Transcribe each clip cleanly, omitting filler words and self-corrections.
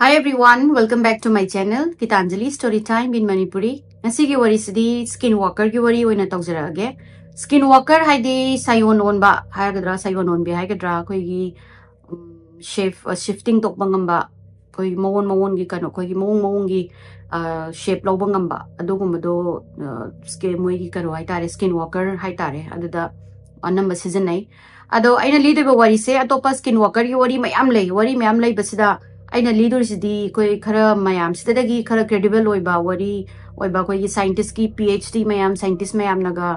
Hi everyone, welcome back to my channel, Gitanjali Story Time in Manipuri. Nasigi wari sidi Skinwalker ki wari oina tawjaraage. Skinwalker haidi sayon onba haigadra sayon onbi haigadra koi gi shifting tok bangamba koi mawon gi kano koi gi mawon gi shape law bangamba adugumado skin moi gi kano haitare Skinwalker haitare aduda anamba season nai ado aina leader ba wari se atopa Skinwalker gi wari mayam lay basida aina leader sidi koi khara mayam sidagi khara credible oiba wari oiba koi scientist ki PhD mayam scientist mayam naga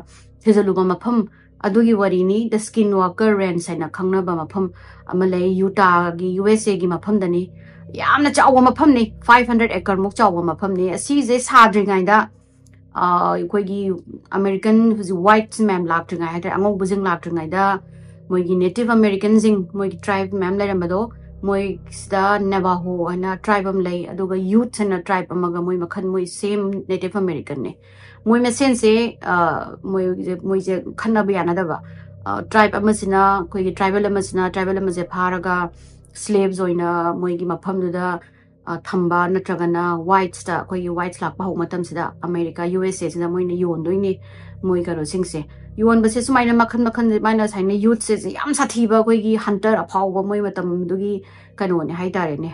thizaluba mafam adugi wari ni the Skinwalker Ranch aina khangnaba mafam amalai Utah gi USA gi mafam dani yamna chawa mafam ni 500 acre muk chawa mafam ni asi je sadringai da koi gi American white ma'am lakringai hada angok bujing lakringai da moi gi Native American jing moi gi tribe ma'am lairambado moi da Navajo ana tribe am lay aduga youth ana tribe amaga moi makhan moi same Native American ne moi mesen se moi je khanna ba yana da ba tribe amasina koi tribal amase pharaga slaves oina moi gi mafam du da thamba natragana whites da koi whites lak ba matam sida America USA sida moi ne yon doini moi karo singse yon base sumaina makhan maina saina youth se yam sathiba koi gi hunter aphaw moi matam dugi kano ne haitare ne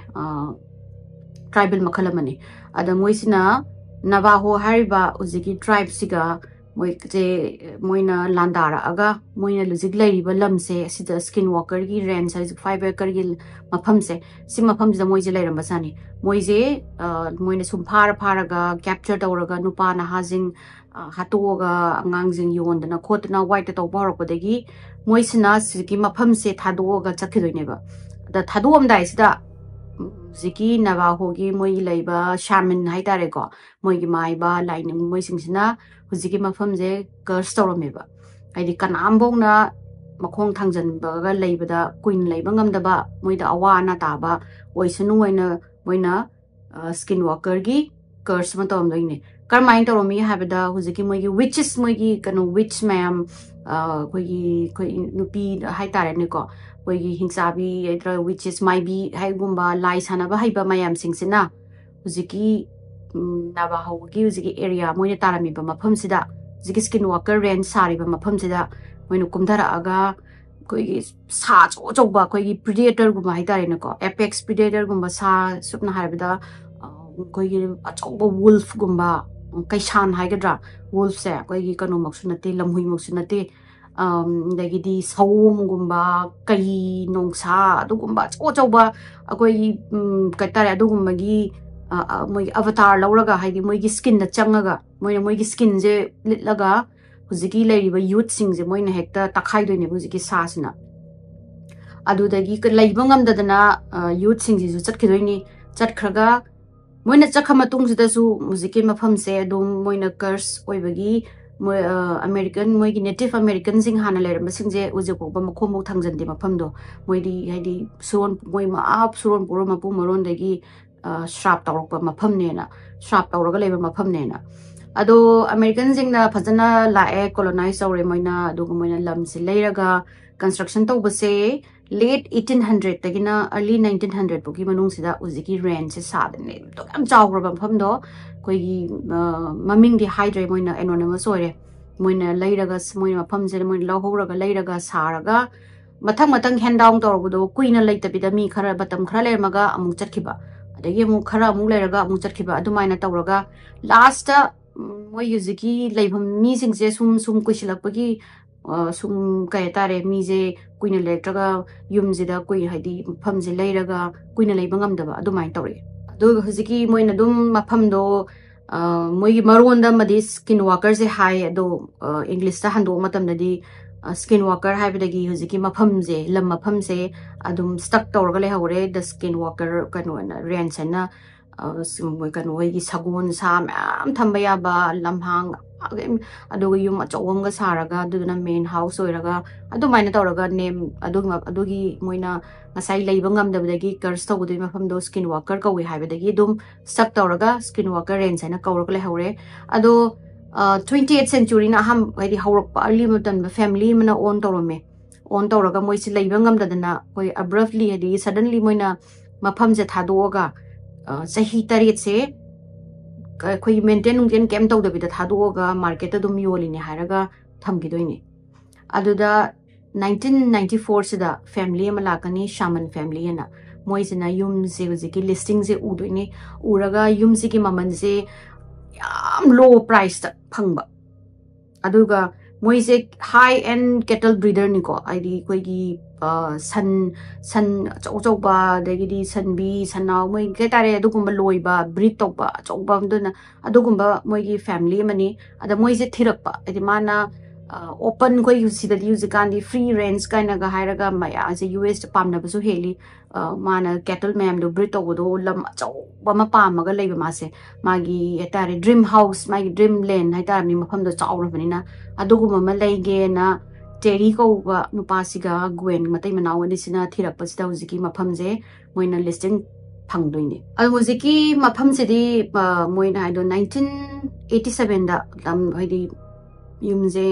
tribal makhalamani ada moisina Navajo hariba uzigi tribe siga moina landara aga moina lujig lairiba lamse sida Skinwalker gi ranch size 5 acre gi mafam se si mafam da moije lairamba sani moije moina sum pharaga capture tawraga nupa na hajing hatoga angangjing yondana khotna white to borokodagi moisina sigi mafam se thadoga chakhidoineba da thadom dai sida ziki Navajo gi moi laiba shaman haitare ko moi gi maiba lining moi singsina huziki mafam je curse tawrameba aidi kanambongna makhong thangjan baga laibada queen laiba ngamdaba moida awana taba oisunu moina Skinwalker gi curse ma tawm doine karmain tawmi habada huziki moi gi witches moi gi kano witch ma'am koi nupi haitare ne ko koi gi hingsabi aidra witches might be haigumba lai sanaba haiba mayam singsina huziki Navajo gi huziki area moina tarami ba mafam sida huziki Skinwalker Ranch sari ba mafam sida moina kumdara aga koi gi sa choba koi gi predator gumba haitare ne ko apex predator gumba sa supna harbida koi gi achoba wolf gumba kaisan haigadra wolf se koi gi kano maksunate lamhui maksunate dagidi saum gumba kai nongsa adugumba choba akoi katare adugumba gi moi avatar lauraga haidi moi gi skin na changaga moi gi skin je litlaga huziki laiba youth sing je moi na hekta takhai doine huziki sasna adudagi laiba ngamdadana youth sing ji chatkidoini chatkhraga moina chakhama tungsida su huziki mafam se adum moina curse oibagi moi American moi gi Native American sing hana lairamba singje ujeko ba makhombo thangjande mafamdo moi di haidi suron moi ma ap suron puro mapu maron dagi shrap tawrokpa mafam nena shrap tawraga leba mafam nena ado American sing na phajana lae colonize tawre moina adugo moina lamse leiraga construction tawbase late 1800 tagina early 1900 poki manung sida uziki ranch se sadane to am chawra mafam do koi gi maming di hydre moina anonymous ore moina leiraga moina mafam je moina lawhoraga leiraga saraga mathang hand down tawrbudo kuina leitabida mi khara batam khara lermaga amuk chatkiba adagi amuk khara amuk leiraga amuk chatkiba adumaina tawraga last moi yuziki leibam mi singse sum kuisilakpagi sum kayatare mi je kuina letraga yumjida kui haidi famje leiraga kuina leiba ngamdaba adumaina tawre adu huziki moina dum mafamdo moi gi maronda madi Skinwalker je hai ado English ta hando matamdadi Skinwalker haibadagi huziki mafamje lam mafamse adum stuck tawrga lehawre the Skinwalker kano na ranch na kano gi sagon sa am thambaya ba lamhang adugo yum achawamga saraga aduna main house oiraga adumaina tawraga name adugi moina ngasai leiba ngamdabadagi curse tawbudui mafamdo Skinwalker kawi haibadagi dum stuck tawraga Skinwalker ranch na kawrga lehawre ado 28th century na ham haidi hawrakpa early matam family mana on tawrame on tawraga moisi leiba ngamdadana koi abruptly haidi suddenly moina mafamje thadoga sahi tarit se koi maintain nungten kem tau da bida thadu ga market dum yoli ni haraga tham gi doini aduda 1994 sida family ama lakani shaman family na moi sina yum se ki listing se u doini uraga yum se ki maman se yam low price ta phangba aduga moi se high end cattle breeder ni ko aidi koi gi san chau chau ba de gi san bi sanau moi ke tare adugumba loiba breed tok ba chau ba mduna adugumba moi gi family mani ada moi se thirak ba adi mana open koi sida use kandi free range kaina ga hairaga maya as US pamna basu heli mana cattle ma'am do breed to do lam chau ba ma pam ga leiba ma se magi etare dream house magi dream land haita mi mafam do chau ra banina aduguma ma leige na Terry ko ba nupasiga Gwen matay manaw ni sina thirak pa sida huziki mafam je moina listing phang doini adu huziki mafam se di moina ido 1987 da lam haidi yumje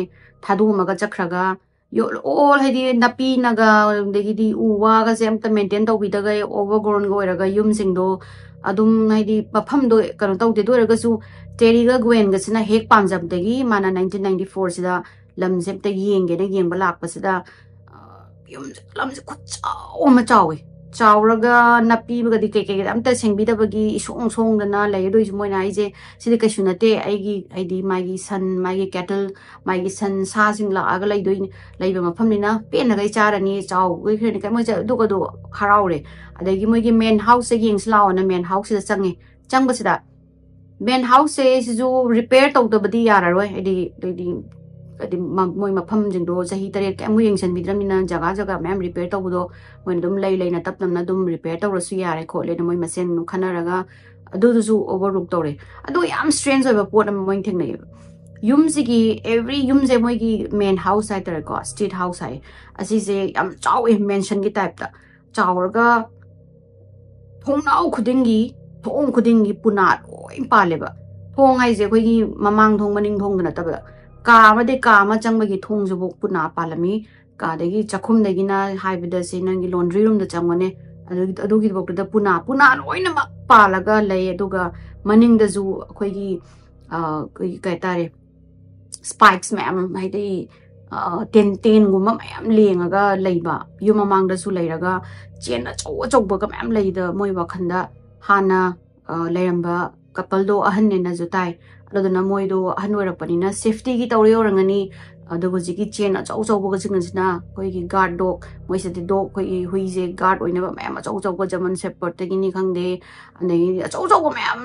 thadu maga chakhraga yo all haidi napi naga degidi uwa ga sem ta maintain to bidaga overgrown go eraga yum singdo adum haidi mafam do kano tawde do eraga su Terry ga Gwen ga sina hek pamjab degi mana 1994 sida lam sem ta yenge na yeng balak pasida yum lam se khachau ma chawi chawraga napi ga di ke am ta sengbi da bagi isong song na lay do is moina ije sida ka sunate aidi magi san magi cattle magi san sa sing la aga lay do lay ba mafam ni na pen na gai charani chaw gai khre ni ka mo ja do ga do haraure adagi moi gi main house se yeng slaw na main house se changi chang basida main house se ju repair to da badi yara roi adi moi mafam jing do sahi tare ka mu yeng san bidramina jaga jaga ma'am repair to do when dum lay na tap na dum repair to rasu yare ko le moi masen nu khanaraga adu du overlook tore adu yam strange oba pot am moi theng nei yum sigi every yum je moi gi main house ai tare ko state house ai asi je yam chaw mention gi type ta chawraga thongnau khudingi punat oi paleba thong ai je koi gi mamang thong maning thong na ta ka ma chang bagi thong ju bok puna palami ka degi chakhum degi na haibida se nangi laundry room da changone adu gi bok da puna loina ma palaga lay aduga maning da ju khoi gi kai tare spikes ma'am haidai ten guma mayam lengaga leiba yuma mang da su leiraga chen na chaw ba ga ma'am leida moi wakhanda hana leiramba couple do ahan ne na jutai aduna moi do ahan panina safety gi tawre orangani adugo ji gi chen chaw ba ga sina koi gi guard dog moi se dog koi hui je guard oina ba ma'am chaw ba jaman shepherd te gi ni khangde anei chaw ba ma'am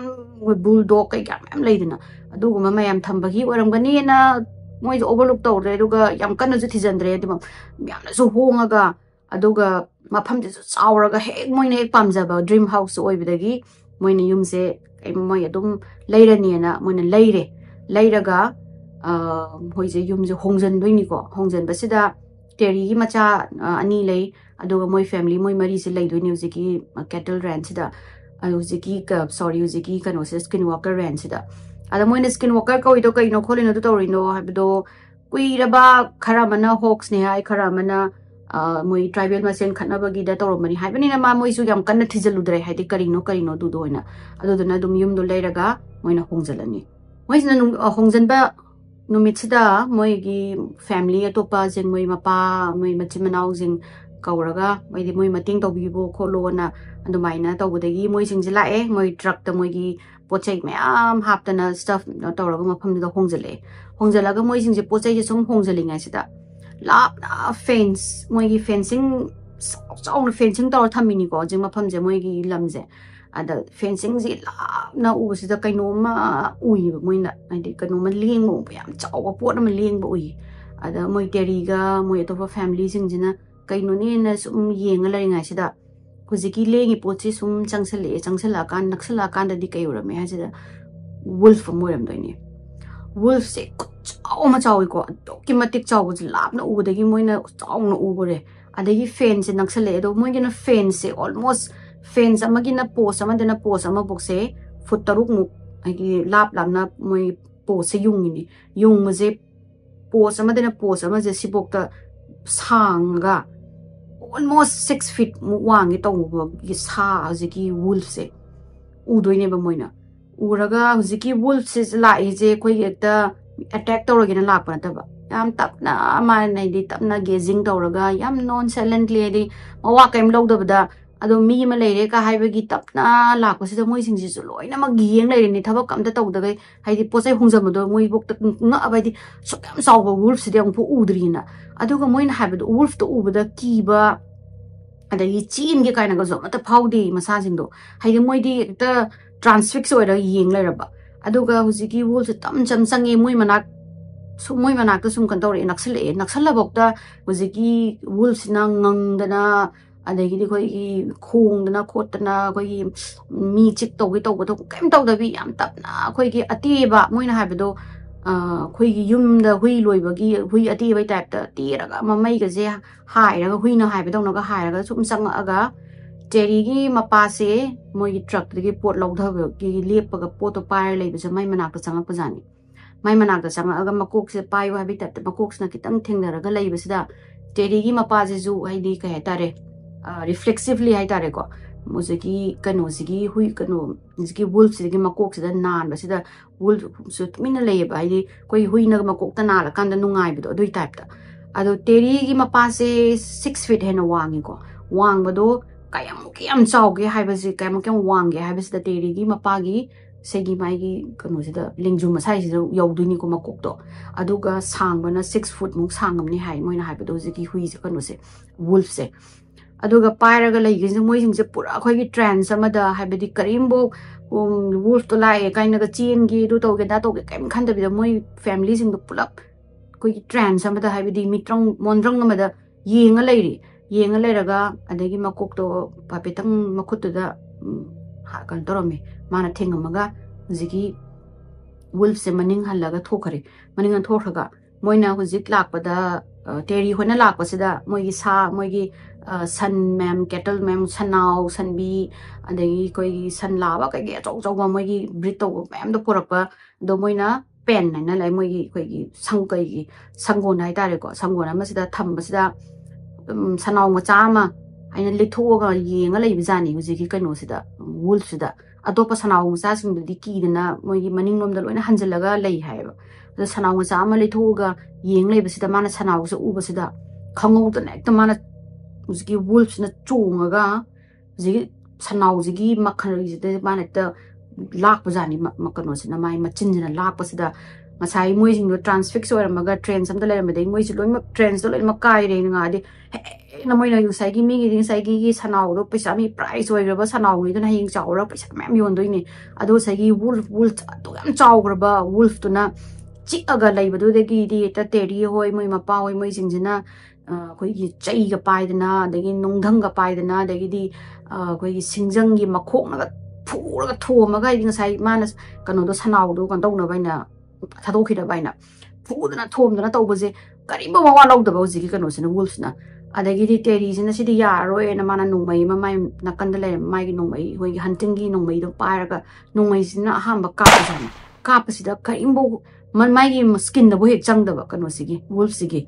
bulldog kai ga ma'am leidina adugo ma ma'am thambagi orangani na moi jo overlook tawre aduga yam kan ju thijandre adum ma'am na ju hongaga aduga mafam je chawraga hek moi ne pamjaba dream house oi bidagi moi ne yum se moi adum leirani na moi ne leiraga hoi je yum je hongjan doini ko hongjan basida Terry gi macha ani lei aduga moi family moi mari se lei doini uziki cattle ranch da uziki uziki kano se Skinwalker Ranch da ada moi ne Skinwalker ko ido kai no kholi no to torino habdo kuiraba khara mana hawks ne hai khara mana moi tribal masen khana bagi da toromani haibani na ma moi su yam kan thijaludre haidi karino du doina aduduna dum yum do leiraga moina hongjalani moisna hongjan ba numitsida moi gi family atopa jeng moi mapa moi machimanau jeng kauraga moi di moi mating tobibo kholona adumaina tobudagi moi singjila moi truck ta moi gi pochai mayam haptana stuff toraga mafam da hongjalaga moi singje pochai je sum hongjalinga sida lapna fence moi gi fencing sauna fencing tor thamini ko jeng mafam je moi gi lamje ada fencing ji lapna u sida kaino ma ui moi na adi kaino ma leng mo yam chaw pot ma leng bo ui ada moi Terry ga moi to family singjina kaino ne na sum yenga laringa sida huziki lengi pochi sum changsala kan naksala kan da di kayura me ha wolf moram doini wolf se chaw ko ki matik chaw ji lapna u dagi moina chawna u bore adagi fence naksale do moina fence almost fence amagina post amadena post ama bokse futaruk mu agi lapna moi post yungini yung je post amadena post ama je sibokta sanga almost 6 feet mu wangi to gi sa aziki wolf se उदोइनेबा मोइना उरगा हुजिकी wolf से लाइजे कोई एकता attack तौरगेना लापा नतबा याम तपना मानैदि तपना गेजिंग तौरगा याम नॉन साइलेंटली दि मवा कैम लौदबदा अदो मी मा लेरे का हाइबगी तपना लापसिदा मोइ सिंगजिसु लोइनमक गियेंग लेरेनि थबक अमता तौदगै हाइदि पोचै हुंजमदो मोइ बोक्ता ngabadi sokam sawba wolf sidi ang pu udrina aduga moina habadu wolf to ubada kiba adagi chin ge kaina ga zo mata phawdi masa jingdo haidi moidi ta transfix oira yeng leraba aduga hujiki wolf tam cham sange moi manak sumoi manak ta sum kan tawre naksala bokta hujiki wolf sina ngangdana adagi di koi khongdana khotana koi mi chik tawgi tawgo kem tawdabi yam tapna koi gi atiba moina habadu khoi gi yumda hui loibagi hui atibai type ta tiraga mamai ga je hairaga huina haibadong ga hairaga sum sangaga Terry gi mapa se moi truck gi pot lawdha gi lepaga pot to pair leibase mai manak ta changa pajani mai manak ta changa aga makok se payu habitat makok na kitang thengnaraga leibasida Terry gi mapa je ju haidi ka hetare reflexively haitare ko muziki kano sigi hui kano sigi wolf sigi makok sida nan basida wolf so mina leiba haidi koi hui na makok ta nala kanda nungai bido dui type ta ado Terry gi mapa se 6 feet hena wangi ko wang bado kayam chawge haibasi kayam wange haibasida Terry gi mapa gi segi mai gi kano sida lingju masai sida yawduini ko makok to aduga sangbana 6 foot muk sangamni hai moina haibado sigi hui se kano se wolf se aduga pairaga leigin moi singse pura khoi gi trans amada haibadi karimbo wolf to lai kaina ga chen gi du to ge da to ge kem khanda bi moi family sing do pulap khoi gi trans amada haibadi mitrong mondrang amada yenga leiraga adagi makok to papetang makut da ha kan torome mana thengamaga jigi wolf se maning halaga thokare maning an thokhaga moina hujik lakpada Terry hona lakpasida moigi sa moigi san mem cattle mem sanau sanbi adagi koi san lava kai ge chau chau moigi breed to mem do porapa do moina pen na lai moigi koi gi sangkai gi sangon hai tare ko sangon ama sida thambasida sanau macha ma aina lithoga yenga lei bijani hujiki kaino sida wolf sida atopa sanau macha sing di ki dana moigi maning lom da loina hanjalaga lei haiba da sanau macha ama lithoga yeng lei basida mana sanau se ubasida khangau da nek ta mana hujiki wolf na chungaga jigi sanau jigi makhari sida mana ta lak bajani makano sina mai machin jina lak pasida masai moi sing do transfix or maga train sam da le ma dei moi si loi ma trains do le ma kai re nga de na moi na yu sai gi mi gi sai gi sanau do paisa mi price oi ra ba sanau ni da na hing chaw ra paisa mem yon do ni ado sai gi wolf to yam chaw ra ba wolf to na chi aga lai ba do de gi di ta Terry hoi moi ma pa hoi moi sing jina koi gi chai ga pai da na de gi nongdang ga pai da na de gi di koi gi singjang gi makhok na ga phura ga thoma ga ding sai mana kano do sanau do kan dau na bai na thadokhi da bai na phura na thom da na tau ba je kari ba wa law da ba ji kano sina wolves na adagi di Terry sina sidi ya roi na mana nongmai ma mai na kan da le mai gi nongmai hoi gi hunting gi nongmai do pai ra ga nongmai sina aham ba ka pa jana ka pa sida kari bo man mai gi skin da bo hek chang da ba kano sigi wolf sigi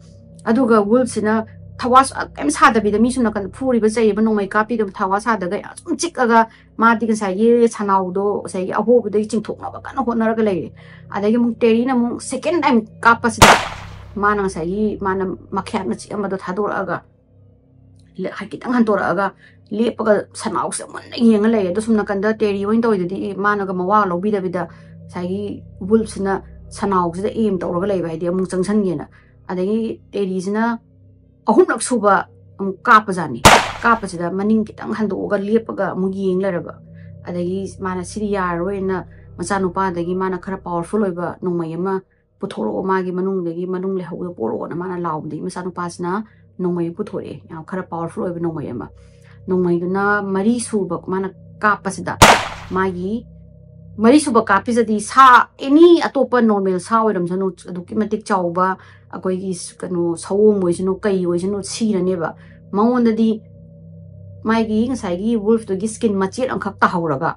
aduga wolf sina thawas em sa da bi da mi suna kan phuri ba jai ba nongmai ka pi da thawas sa da ga sum chik aga ma di kan sai ye chanau do sai abo bu dei ching thok na ba kan ho na ra ga le adagi mung Terry na mung second time ka pa sida mana sai mana makhyat na chi ama do thador aga le ha kitang han tor aga le pa ga sanau se mon yeng le do sum na kan da Terry hoin to di mana ga mawa lo bi da sai wolf sina sanau se da aim to ga le ba di mung changsan ye na adagi Terry sina ahum lak suba kapa jani kapa sida maning kitang hando ga lepaga mug yeng laraba adagi mana siri yaroi na macha nupa adagi mana khara powerful oiba nongmai ama puthoro magi manung le hawo poro na mana lawdi macha nupa sina nongmai puthore ya khara powerful oiba nongmai na mari suba mana kapa sida magi mari suba kapi jadi sa any atopa normal sa oiram janu aduki matik chawba akoi gi kanu sawong moi janu kai oi janu sira neba maon di mai gi ngasai gi wolf to gi skin machet ang khak ta hawraga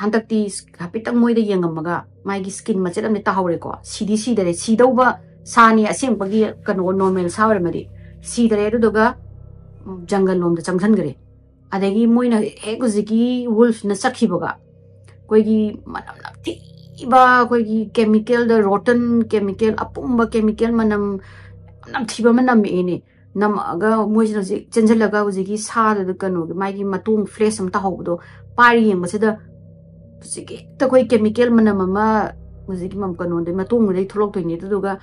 hantak ti kapitang moi da yengamaga mai gi skin machet am ta hawre ko sidi dare sidauba sani asem bagi kanu normal sa oiram di sidare du doga jungle lom da changthan gare adagi moina hek wolf na sakhibaga koigi manam napti ba koigi chemical the rotten chemical apumba chemical manam namthiba manam ene nam aga moisina je chenjalaga hojiki sa da kanu magi matung flesh am ta hobdo pari yeng basida hojiki ta koi chemical manam ma hojiki mam kanu de matung de tholok toini duga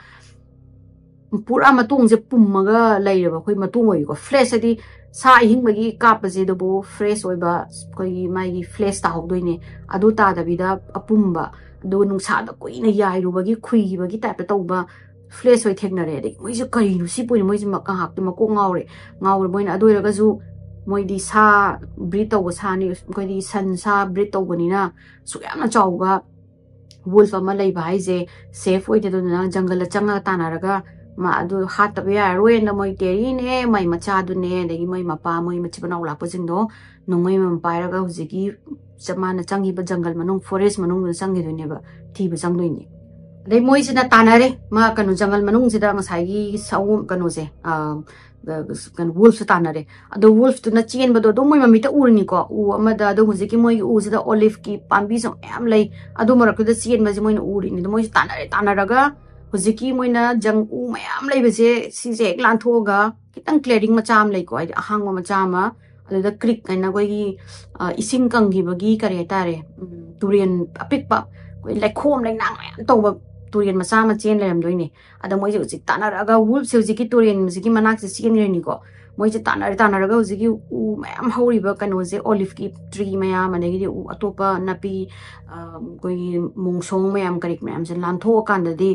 pura matung je pummaga lairaba koi matung oi ko flesh adi sa hingbagi kapase do bo fresh oiba koi magi flesh ta hobdoine adu ta da bida apumba do nungsa da koina yairubagi khuibagi type tauba flesh oi thegnare de moi je kari nu si poi moi je makka hak to mako ngaure boina adu raga ju moi di sa breed to sa ni koi di san sa breed to bani na su yamna chawba wolf ama lai bai je safe oi de do na jungle changa tanaraga ma adu hat ta ya roi na moi teri ne mai macha du ne de moi mapa moi machibana ula pajing do nongoi mam pairaga hujiki chamana changi ba jungle manung forest manung changi do ne ba thi ba chang doi ni dei moi sina tanare ma kanu jungle manung sida ngasai gi saum kanu se kan wolf tanare adu wolf tu na chen ba do moi mami ta urni ko u amada do hujiki moi u sida olive ki pambi som am lai adu marak da chen ba je moi uri ni do moi tanaraga hujiki moina jang u mayam leibase sise eklan thoga kitang clearing macham lei ko ai ahang machama ada creek kaina koi ising kangi bagi kare tare turian apikpa koi lekhom lenang mayam toba turian macha ma chen leram doine ada moi je hujik tanaraga wolf se hujiki turian hujiki manak se chen ni ko moi je tanaraga hujiki u mayam hori ba kano je olive ki tree mayam anegi u atopa napi koi mungsong mayam karik mayam se lan tho kan da di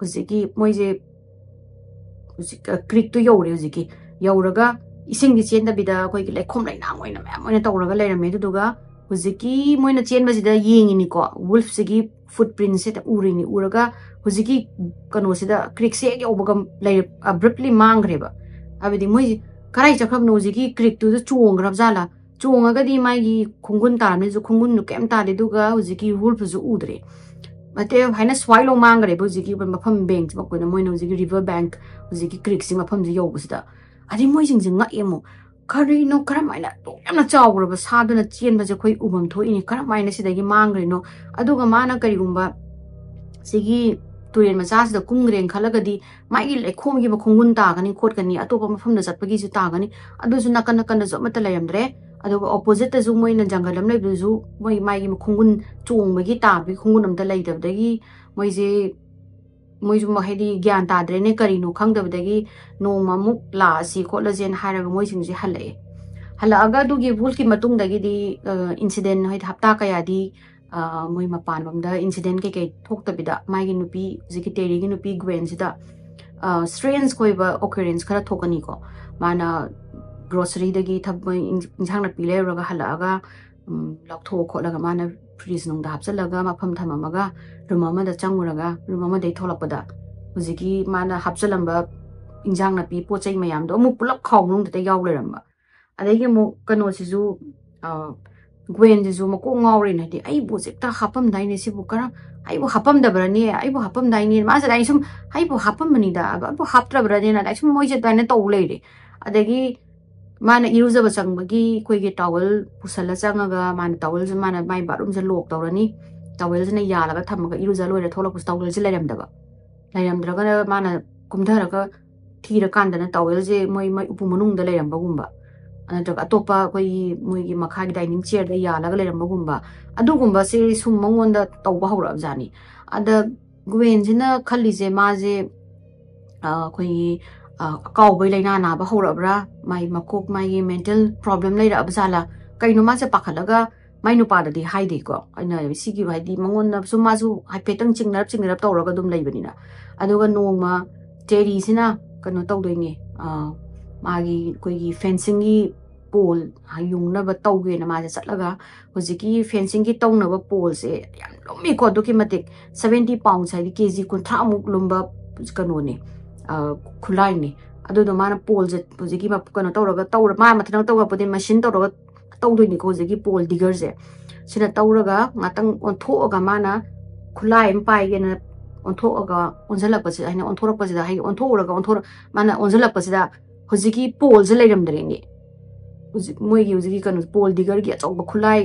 hujiki moi je creek to yore hujiki yoraga ising di chen da bida koi ki lekhom lai nang oina ma moina tawraga leirame duga hujiki moina chen ba sida yengi ni ko wolf sigi footprint se ta urini uraga hujiki kano sida creek se yobaga lai abruptly mangreba abidi moi karai chakhab no hujiki creek to the chuongrab jala chuongaga di mai gi khungun tarne ju khungun nu kem ta de duga hujiki wolf ju udre mate haina swilo mangre hujiki mafam bank ba koina moina hujiki river bank hujiki creek sing mafam ji yobusida adi moi jing jing nga emo kari no karamaina to yamna chawraba saduna chen ba je khoi ubam thoini karamaina sidagi mangre no aduga mana kari gumba sigi turen macha sida kungreng khalagadi mai lekhom gi ba khungun ta gani khot gani atopa mafam da chatpagi ju ta gani adu ju nakan nakan da mata layamdre aduga opposite ta ju moina jangalam lai du ju moi mai gi khungun chong bagi ta bi khungun am da lai dabdagi moi je moi ju ma hedi gyan ta dre ne kari no khang dabdagi no mamuk la si khotla jen haraga moi sing je hala aga du gi bul ki matung dagi di incident hoi hapta kaya di moi mapan bamda incident ke thok ta bida mai gi nupi jiki teri gi nupi gwen sida strange koi ba occurrence khara thokani ko mana grocery dagi thab injang na pile raga hala aga laktho kholaga mana fridge nong da hapsalaga mafam thamamaga rumama da changuraga rumama dei tholakpada hujiki mana hapsalamba injang na pi pochai mayam do mu pulak khaw nong da yaw leramba adagi mu kano sisu gwen jisu mako ngawri na di ai bu jekta hapam dai ne sibu kara ai bu hapam da brani ai bu hapam dai ne ma sa dai sum ai bu hapam mani da bu haptra brani na dai sum moi je dai ne to leire adagi mana iruza bachang bagi koi ge towel pusala changaga mana towel je mana mai barum je lok tawrani towel je na yala ga thamaga iruza loire tholak pus towel je lairam draga mana kumdharaga thira kanda na towel je moi upu manung da lairam bagumba anadraga atopa koi moi gi makha gi dining chair da yala ga lairam bagumba adu gumba se sum mangon da tawba hawra jani ada gwen jina khali je ma je koi kau bai laina na ba horabra mai makok mai mental problem lai ra abzala kaino ma se pakhalaga mai nu pa da di hai de ko aina sigi bai di mangon na su ma su hai petang chingnarap tawraga dum lai bani na aduga nongma teri sina kano tawdoine magi koi gi fencing gi pole hayung na ba tawge na ma se chatlaga hojiki fencing gi tawna ba pole se yam lomi ko doki matik 70 pounds hai kg kunthra muk lumba kano ne khulai ni adu do mana pole je hojiki ma kano tawraga tawra ma mathang tawga podi machine tawraga tawdoi ni ko hojiki pole digger je sina tawraga ngatang on thoga mana khulai em pai ge na on thoga onjala pasi aina on thora pasi da hai on thoraga on thora mana onjala pasi da hojiki pole je leiram dre ni मोगी उजिकी कनो पोल digger की अचौब खुलाई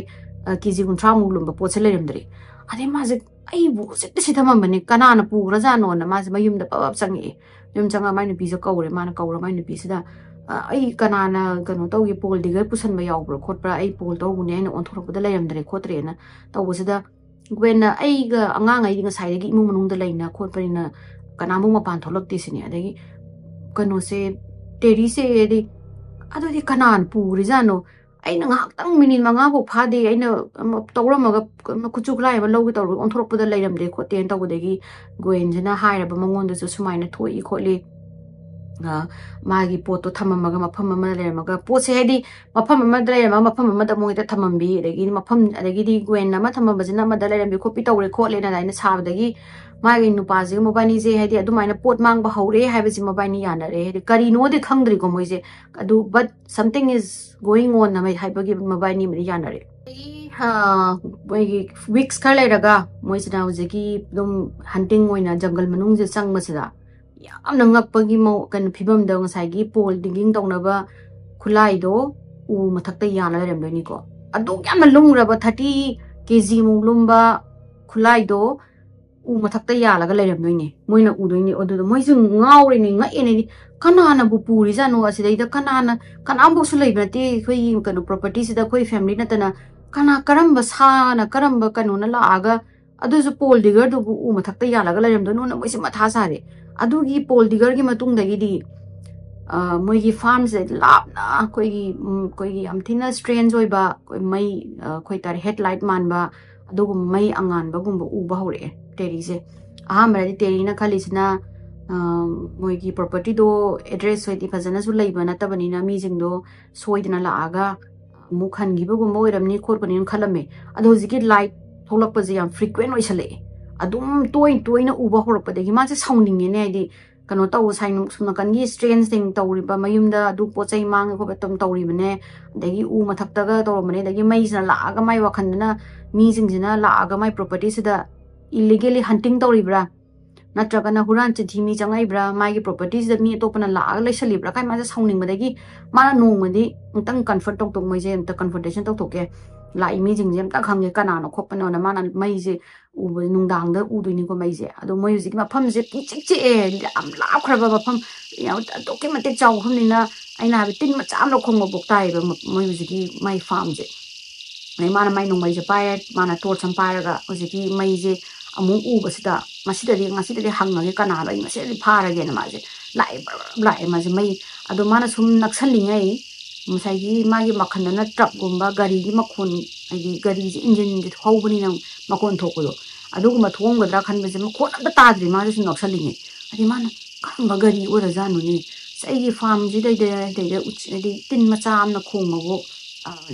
KG 30 मु लुम्बा पोचे लेरमदरी अदे माजे आई बु sit sit ममने कनाना पुग्रजानो न माजे मयुमदा पप चंगे युम चंगा माइ नुपीसे कौरे माना कौरा माइ नुपीसिदा आई कनाना कनो तौगी पोल डिगर पुसनबा यावब्रो खोटब्रा आई पोल तौगुने आइना ओंथोरकबदा लेरमदरे खोत्रेना तौबसिदा गवेना आईगा अंगांग आई ngasai इमु मनुंगदा लेना खोटपरिना कनामु मपान थोलक्ति सिने अदगी कनो से टेरी से एदी अदोदी Kanan पुग्रिजानो aina ngak minute manga bo phade aina tawramaga kuchukrai ba logi tawru onthorokpada leiramde khote en tawdegi goenjina haira ba mangonda su sumaina thoi kholi magi poto thamamaga mafam ama leiramaga pose hedi mafam ama leirama mafam ama da moita thamambi degi mafam adegi di goenna ma thamabajina ma da leirambi khopi tawre khole na daina sabdagi magi nupaji mobani je hedi adumaina pot mangba hore haibasi mobani yana re hedi kari no de khangdri ko moise adu but something is going on na mai haibagi mobani mi yana re ha moigi weeks kha leiraga moisina hojiki dum hunting oina jungle manung je changmasida yamna ngakpagi mo kan phibam da ngasai gi pole digging tawnaba khulai do u mathakta yana leremdoni ko adu yamna lungraba 30 kg mo lumba khulai do u mathakta yalaga leremdoni moina udoini odu moisu ngaure ni ngai ni kanana bu puri jano asidai kanana kanambo su leibati khoi kanu property sida khoi family na tana kana karamba sana karamba kanuna laaga adu su pole digger du u mathakta yalaga leremdoni na moisi matha sare adugi pole digger gi matung dagi di moigi farm se lapna koigi amthina strange oiba mai khoi tar headlight manba adugu mai angan ba gumba u ba hore teri se ahamra di teri na khalisina moigi property do address hoiti phajana su leiba na tabani na mi jing do soidina laaga mukhan gi ba gumba oiramni khorpani khalame adu hojiki light tholak pa je yam frequent oisale adum toina uba horopadegi ma se sounding ne ai kano taw sain sumna kan gi strange thing tawriba mayumda adu pochai mang ko betom tawribane dagi u mathakta ga tawromane dagi mai sina laaga mai wakhandna mi jingjina laaga mai property sida illegally hunting tawribra natragana huran chithi mi changaibra mai gi property sida mi topana laaga leisalibra kai ma se sounding badagi mana nongmadi tang comfort tok tok mai je ta confrontation tok toke lai mi jingjem ta khange kana no khopana na mana mai je u nungdang da u duini ko mai je ado moi uji ma pham je chik che am la khraba ba pham ya to ke mate chaw khum ni na aina ha tin ma cham no khong mo bok tai ba moi uji ki mai farm je mai mana mai nong mai je pai mana tor cham pai ga uji ki mai je amu u ba sida masida ri ngasi de hang nge kana ba ngasi ri phara ge na ma je lai ma je mai ado mana sum naksali ngai musai magi makhan na truck gumba gari gi makhon ai gari ji engine ji thawbani na makon thokulo aduguma thonggadra khanbe je makhon amta tadri ma ji noksalinge adi mana kanga gari ora janu ni sai gi farm ji dai uchi tin macha amna khongmago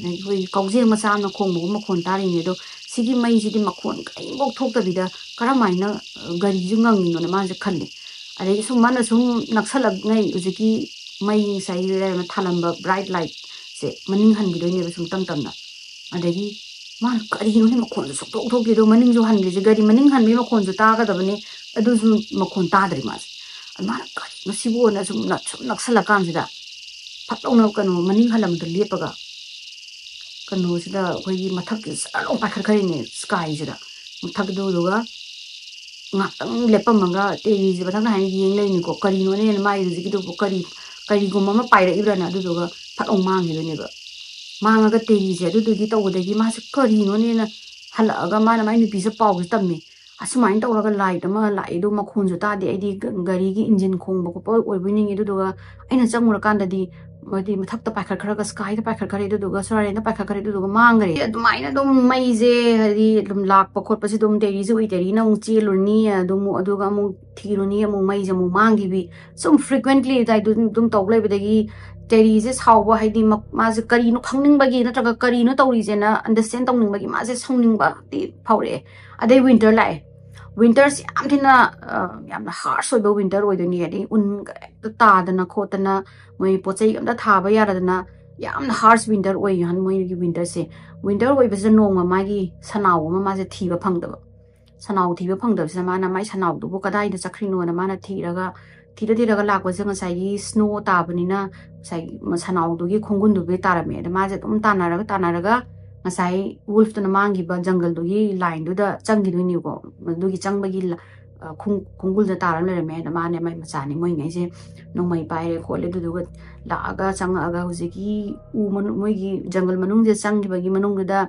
dai hoi kauje macha amna khongmago makhon tari ne do sigi mai ji di makhon kai bok thokta bida karamaina gari ju ngang ni no ma je khanni adi sum mana sum naksalak ngai ujiki mai sai re ma thalamba bright light se maning han bidoi ne sum tam tam na adagi ma kari no ne makhon so tok tok gi do maning jo han gi gari maning han bi makhon jo ta ga da bani adu su makhon ta dri ma ma kari no sibo na sum naksala kan sida phatok no kanu maning halam do lepaga kanu sida koi gi mathak salong pakhar khari ne sky sida mathak do ga ngatang lepamaga te ji bathak na yeng lei ni ko kari no ne mai ji gi do kari kari gumma ma paira ibrana adu ga phatong mangi do ne ba manga ga teri je adu gi tawdagi ma se kari no ne na hala ga ma na mai ni pisa paw gi tammi asumai tawra ga light ma lai do ma khon ju ta de ai di gari gi engine khong ba ko pa oi bini adu ga aina chamura kan da di madi mathak ta pakhar khara ga sky ta pakhar khari adu ga sare na pakhar khari adu ga mangre adu mai na dum mai je hadi dum lak pa khot pa si dum teri ju teri na ung chi lurni adu ga mu thiruni mu mai je mu mangi bi some frequently dai dum tawlai badagi teri je sawba haidi ma je kari no khangning bagi na traga kari no tawri je na understand tawning bagi ma je songning ba ti phawre adai winter lai winter si am thina yam na harsh oi ba winter oi do ni adi un ta da na khota na moi pochai am da tha ba ya da na yam na harsh winter oi han moi gi winter se winter oi ba je nong ma gi sanau ma je thiba phangda sanau thiba phangda se ma na mai sanau du bo kadai da chakri no na ma na thiraga thida thida ga lakwa jang sai snow tabanina sai sanau du gi khongun du be tarame da ma je tum tanaraga ngasai wolf to na mangi ba jungle du gi line du da changi du ni ko du gi chang ba gi khongul da taram le me da ma ne mai macha ni moi ngai je no mai pai re ko le du ga la ga chang aga hu je gi moi gi jungle manung je chang gi ba gi manung da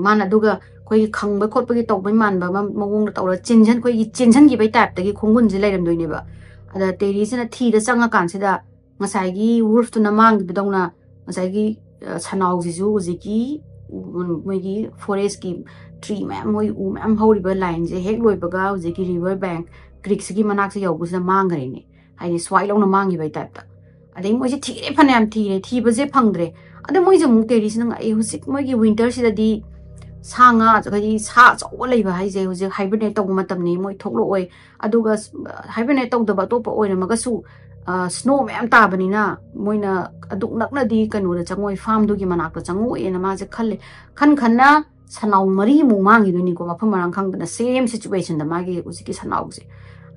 mana du ga koi khang ba khot ba gi tok bai man ba mawong da tawra chinjan gi bai tap ta gi khongun je leiram doi ne ba ada teri sina thi da changa kan sida ngasai gi wolf to na mang bi dong na ngasai gi sanau ji ju ji ki moi gi forest ki tree ma'am moi ma'am hori ba line je hek loi ba ga ji ki river bank creek gi manak se yaw bu sina mang gari ne hai ni swai long na mang gi bai tap ta adai moi ji thi re phan yam thi ba je phang dre ada moi je mu teri sina ai husik moi gi winter sida di sanga jagi sa chaw lei ba hai je husik hibernate tong matam ni moi thoklo oi aduga hibernate tong da ba to pa oi na maga su snow ma'am ta bani na moi na aduk nak na di kanu da changoi farm du gi manak da changu e na ma je khan na sanau mari mu mangi du ni ko ma phamarang khang da same situation da ma gi usiki sanau je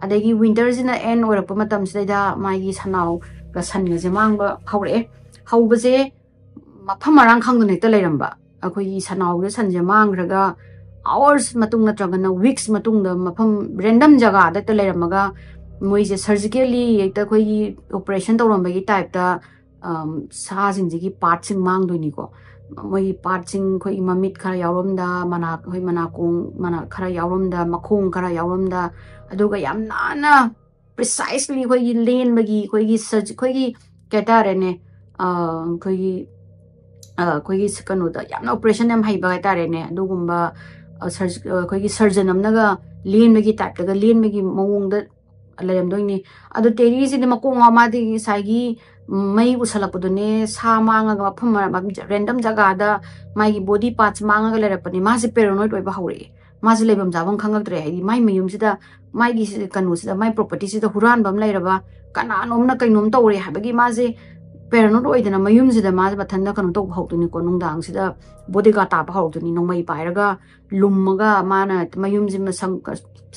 adagi winter jina end oi rak pa matam sida da ma gi sanau ga san ga je mang ba haure hau ba je ma phamarang khang da ne ta leiram ba akoi sanau ge san je mang raga hours matung na traga na weeks matung da mafam random jaga da ta leiram ga moi je surgically ekta koi operation tawram ba gi type da sa jing ji gi part sing mang doi ni ko moi part sing koi mamit khara yawrom da mana koi mana kong mana khara yawrom da makhong khara yawrom da aduga yam na precisely koi gi len ba gi koi gi keta re ne koi gi kanu da yam na operation yam hai ba ta re ne adugumba koi gi surgeon amna ga len ba gi type da len ba gi mawong da alayam doi ni adu teri si de makong ma di sai gi mai usala pudune sa manga ga pham random jaga da mai gi body parts manga ga lera pani ma si paranoid oi ba hore ma si lebam jabam khangak tre ai mai mayum si da mai gi kanu si da mai property si da huran bam leira ba kana nom na kainom tawre ha ba gi ma si paranoid oi dana mayum si da ma ba than da kanu to hau tu ni ko nung dang si da body ga ta ba hau tu ni nong mai pai raga lummaga mana mayum si ma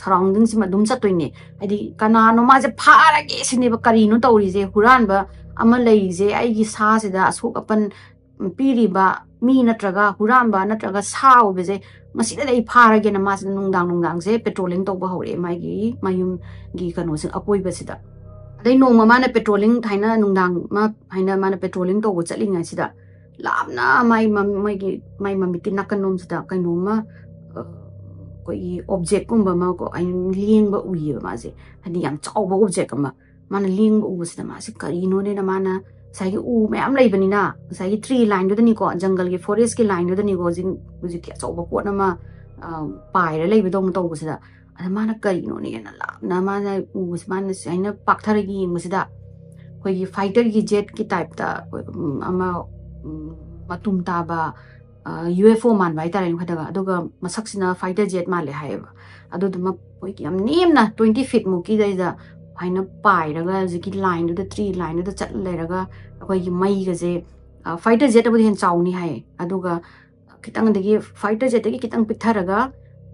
surrounding si ma dum sa toi ni adi kana no ma je phara ge si ne ba kari no tawri je huran ba ama lei je ai gi sa se da asuk apan piri ba mi natraga huran ba natraga sa obe je ngasi da dei phara ge na ma se nungdang je patrolling to ba hore mai gi mayum gi kanu se apoi ba si da dai no ma na patrolling thaina nungdang ma haina ma na patrolling to go chalinga si da labna mai gi mai mamiti nakanom si da kaino ma koi object kumba ma ko ai lieng ba ui ba ma je ani yam chaw ba object ma mana lieng ba u si da ma se kari no ne na mana sai gi u me am lai bani na sai gi tree line do ni ko jungle gi forest ki line do ni ko jing ji ki chaw ba pot na ma pai ra lai ba dong to bu si da ada mana kari no ne na mana u mana sai na pak thar gi mu si da koi gi fighter gi jet ki type da ama matum ta ba UFO man bai tare khadaga aduga masaksina fighter jet ma le hai adu duma poi ki am nim na 20 feet mu ki dai da haina pai raga jiki line do the tree line do chat le raga koi gi mai ga je fighter jet abu hen chaw ni hai aduga kitang degi fighter jet degi kitang pitharaga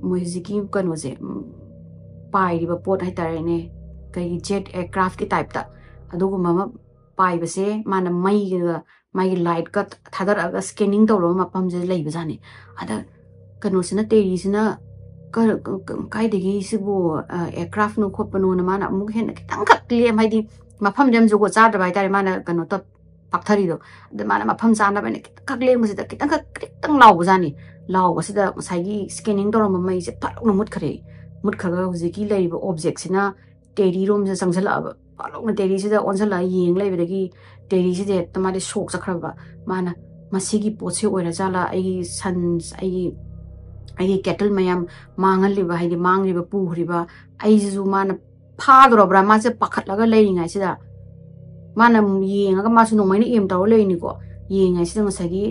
moi jiki kanu je pai ri ba pot hai tare ne kai jet aircraft ki type ta aduga mama pai ba se mana mai ga mai light ka thadar aga scanning to ro ma pam je lei ba jani ada kanu sina teri sina kai de gi sibu aircraft no khop no na mana mu hen kitang khak le mai di ma pham jam jo go cha da bai tare mana kanu to pakthari do de mana ma pham cha na ba ne khak le mu se da kitang lau ba jani lau ba se da sai gi scanning to ro ma mai se phalok no mut khaga ji ki lei ba object sina teri rom se sangsala ba phalok na teri se da onsala yeng lei ba de gi teri si de tamari sok sakraba mana masigi poche oira jala ai sans ai kettle mayam mangal li ba hai di mang ri ba pu ri ba ai ju mana pha dro bra ma se pakhat laga lei ngai si da mana yeng ga ma su no mai ni em taw lei ni ko yeng ngai si da ngasagi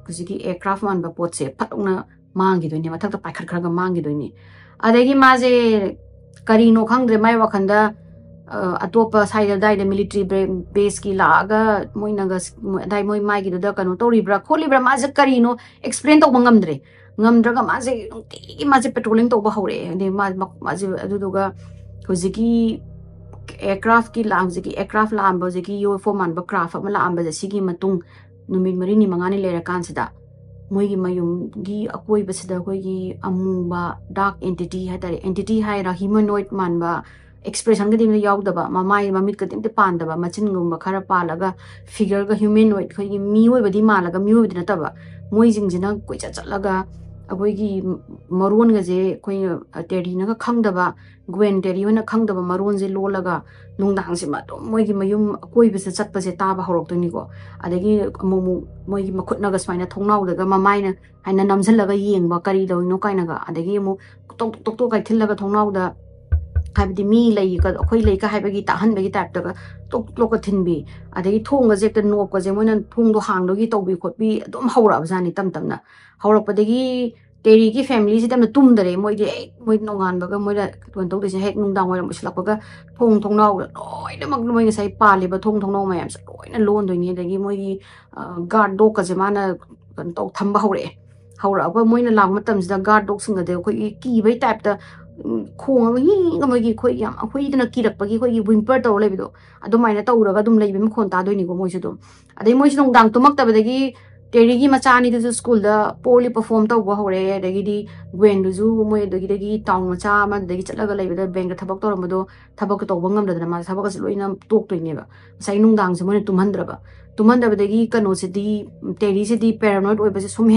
kusigi aircraft man ba poche phatok na mang gi do ni mathak ta pakhat khra ga mang gi do ni adegi ma je kari no khang dre mai wa khanda atopa side dai the military base ki laga moinaga dai moi mai gi da kanu tori bra kholi bra ma je kari no explain to ngamdraga ma je ti ma je patrolling to ba hore de ma je adu ga hojiki aircraft ki laam jiki aircraft laam ba jiki UFO man ba craft ama laam ba sigi matung numit mari ni mangani lera kan sida moi gi mayum gi akoi ba sida koi gi amu ba dark entity ha tare entity hai ra humanoid man ba expression ga dim yaw da ba mamai mamit ka dim te pan da ba machin gum ba khara palaga figure ga humanoid koi gi mi oi ba di malaga mi oi ba na ta ba moi jing jina koi cha chalaga akoi gi maron ga je koi teri na ga khang da ba gwen teri na khang da ba maron je lolaga nungdang se ma to moi gi mayum koi ba se chat pa se ta ba horok to ni ko adagi amu moi gi makhut na ga smaina thongnau da ga mamai na haina namjal la ga yeng ba kari do no kai na ga adagi amu tok tok tok kai thil la ga thongnau da haibdi mi lei ka khoi lei ka haibagi ta han bagi tap da tok tok ka thin bi adagi thong ga je ta nop ka je moina thong do hang do gi to bi khot bi adum haura ba jani tam tam na haurak pa dagi teri ki family si tam na tum dare moi de moi nongan ba ga moi da ton tok de se hek nung dang wai muslak ba ga thong thong nau loi na mak moi ga sai pa le ba thong thong nau mayam sa loi na lon do ni dagi moi gi guard dog ka je mana kan tok tham ba haure haura ba moi na lang matam si da guard dog sing ga de khoi ki bai type da khong ga hi ga moi gi khoi yam khoi da na ki rak pa gi khoi gi whimper to le bi do adum mai na to ura ga dum lei bi ma khon ta do ni ko moi su dum adai moi su nong dang tumak ta ba dagi teri gi macha ni du school da poorly perform to ba hore dagi di gwen du ju moi dagi town macha ma dagi chatla ga lei da bank da thabak to ram do thabak to bangam da ma thabak ga loi na tok to ni ba sai nung dang se moi tumhan dra ba tumhan da dagi kano se di teri se di paranoid oi ba se sum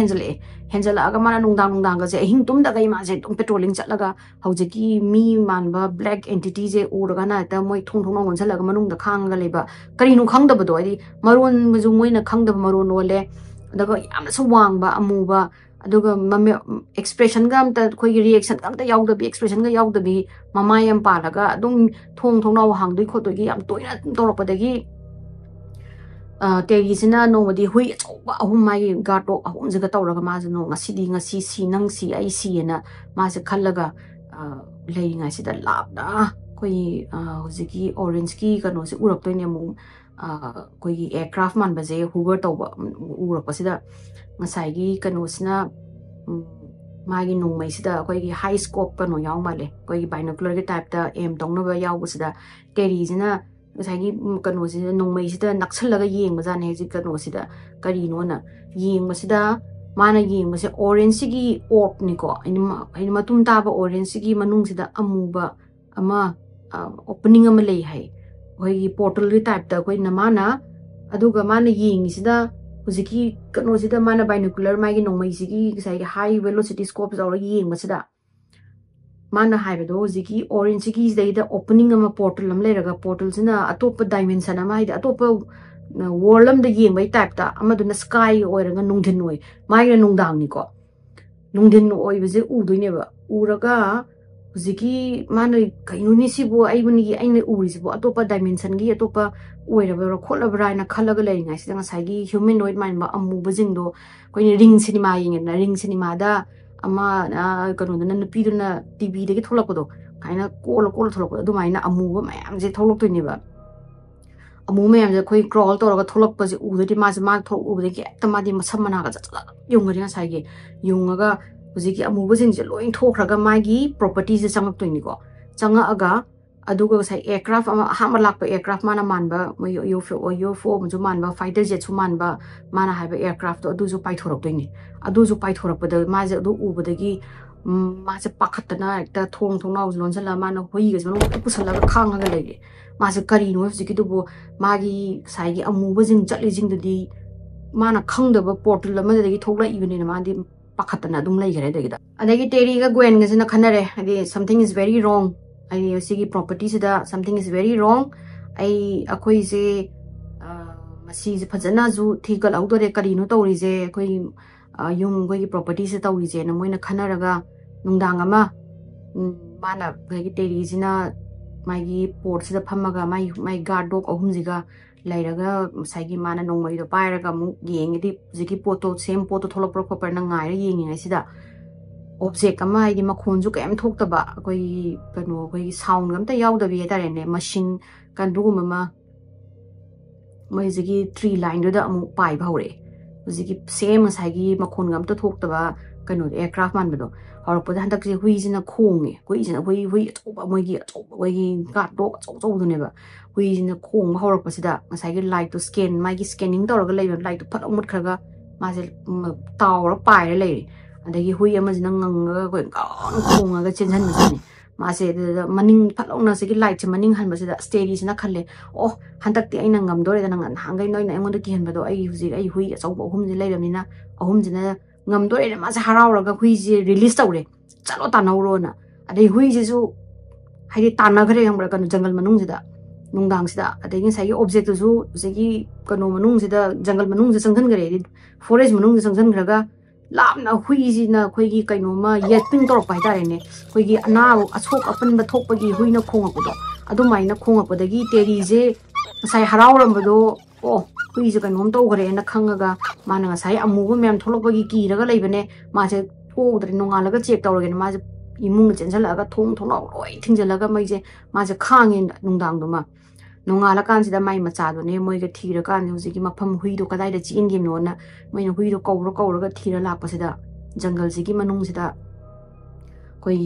henjala ga mana nung dang ga se hing tum da ga ma se tum patrolling chatla ga hauji ki mi man ba black entity je ur ga na ta moi thong thong ngon chala ga manung da khang ga lei ba kari nu khang da ba do ai maron ma ju moi na khang da maron ole daga yamna so wang ba amu ba aduga mame expression ga amta khoi gi reaction ga amta yaw da bi expression ga yaw da bi mama yam pa laga adum thong thong naw hang dui khot gi yam toina torok pa dagi teri sina no madi hui acho ba ahum mai ga to ahum jaga tawra ma jano ngasi di ngasi si nang si ai si na ma se khallaga lei ngai si da lap da koi hojiki orange ki kano se urap to ne mu koi aircraft man ba je hover to ba urap pa sida ngasai gi kano sina magi nong mai sida koi gi high scope kano yaw male koi gi binocular gi type da aim tong na ba yaw ba sida teri sina ngasai gi kano sida nong mai sida naksal la ga yeng ba jan he ji kano sida kari no na yeng ba sida mana yeng ba se orange gi orb ni ko ani matum ta ba orange gi manung sida amu ba ama opening ama lei hai koi portal ri type da koi na mana aduga mana yeng sida hujiki kano sida mana binocular magi nong mai sigi sai high velocity scope za ri yeng ba sida mana hai ba do hujiki orange gi dai da opening ama portal am le raga portal sina atop dimension ama hai da atop world am da yeng bai type da ama du na sky oiraga nungdin oi mai ra nungdang ni ko nungdin oi ba je u doi ne ba uraga hujiki mana kainu ni sibo ai buni gi aina uri sibo atopa dimension gi atopa oira ba khola bra na khalaga lai ngai sida ngai gi humanoid mind ba amu ba jing do koi ni ring cinema ying na ring cinema da ama na kanu na nupi du na tv de gi tholak ko do kaina kol tholak ko do mai na amu ba mayam je tholok to ni ba amu mayam je koi crawl to ra tholak pa je u de ma je ma thok u de gi ta ma di masam mana ga cha yung ga ngai gi yung ga hujiki amu ba jing je loin thokraga magi properties je changak to ni ko changa aga aduga sai aircraft ama hama lakpa aircraft mana manba UFO mu manba fighter jet su manba mana haiba aircraft adu ju pai thorok to ni adu ju pai thorak pa da ma je adu u ba dagi ma je pakhatna ekta thong naw lon sala mana hoi ga jano pusala ga khang ga lege ma je kari no hujiki du bo magi sai gi amu ba jing chatli jing du di mana khang da ba portal ama dagi thokla ibene na ma di pakhatna dum lai gare dagi da adagi teri ga gwen ga jina khanare adi something is very wrong ai sigi property sida something is very wrong ai akoi je masi je phajana ju thigal outdore kari no tawri je akoi yung goi property se tawri je na moina khanaraga nungdang ama mana gi teri jina magi port sida phamaga mai guard dog ahum jiga lairaga saigi mana nongmai do pairaga mu yengidi jiki poto same poto tholok pro proper na ngai ra yengi ngai sida object ama ai ma khon ju kem thok ta ba koi kano koi sound gam ta yaw da bi ta ne machine kan du ma mai jigi tree line do da amu pai ba hore jigi same sai gi ma khon gam ta thok ta ba kano aircraft man bado har po handak je hui jina khong hui achoba moigi guard dog achoba du ne ba hui jina khong hor pa sida ngasai gi light to scan mai gi scanning tor ga lei light to phat mut khaga ma je taw ra pai le adagi hui ama jina ngang ga ko khong ga chen han ma ne ma se maning phat na se gi light che maning han ba sida steady sina khalle oh handak ti aina ngam dore da nang hangai noi na ngon da ki han ba do ai hui achoba hum ji leiram ni na ahum jina ngam dore na ma se harau ra ga hui ji release tawre chalo ta nauro na adai hui ji su hai ta na gare hambra kan jungle manung sida nungdang sida adai sai object su segi kano manung sida jungle manung se sanghan gare forest manung se sanghan graga lamna hui ji na khoi gi kaino ma yet ping tor pai tare ne khoi gi ana achok apan ba thok pa gi hui na khong ko do adu mai na khong ko da gi teri je sai harau ram ba do oh hui ji kanom to gare na khangaga mana sai amu ba mem tholok ba gi ki raga leibane ma se thok dre nonga laga check tawre ma je imung chen jala ga thong thong roi thingjala ga mai je ma je khangin nungdang do ma nonga la kan sida mai macha do ne moi ga thira kan huji gi mafam hui do kadai da chin gi no na moi na hui do kawra ga thira lak pa sida jungle ji gi manung sida koi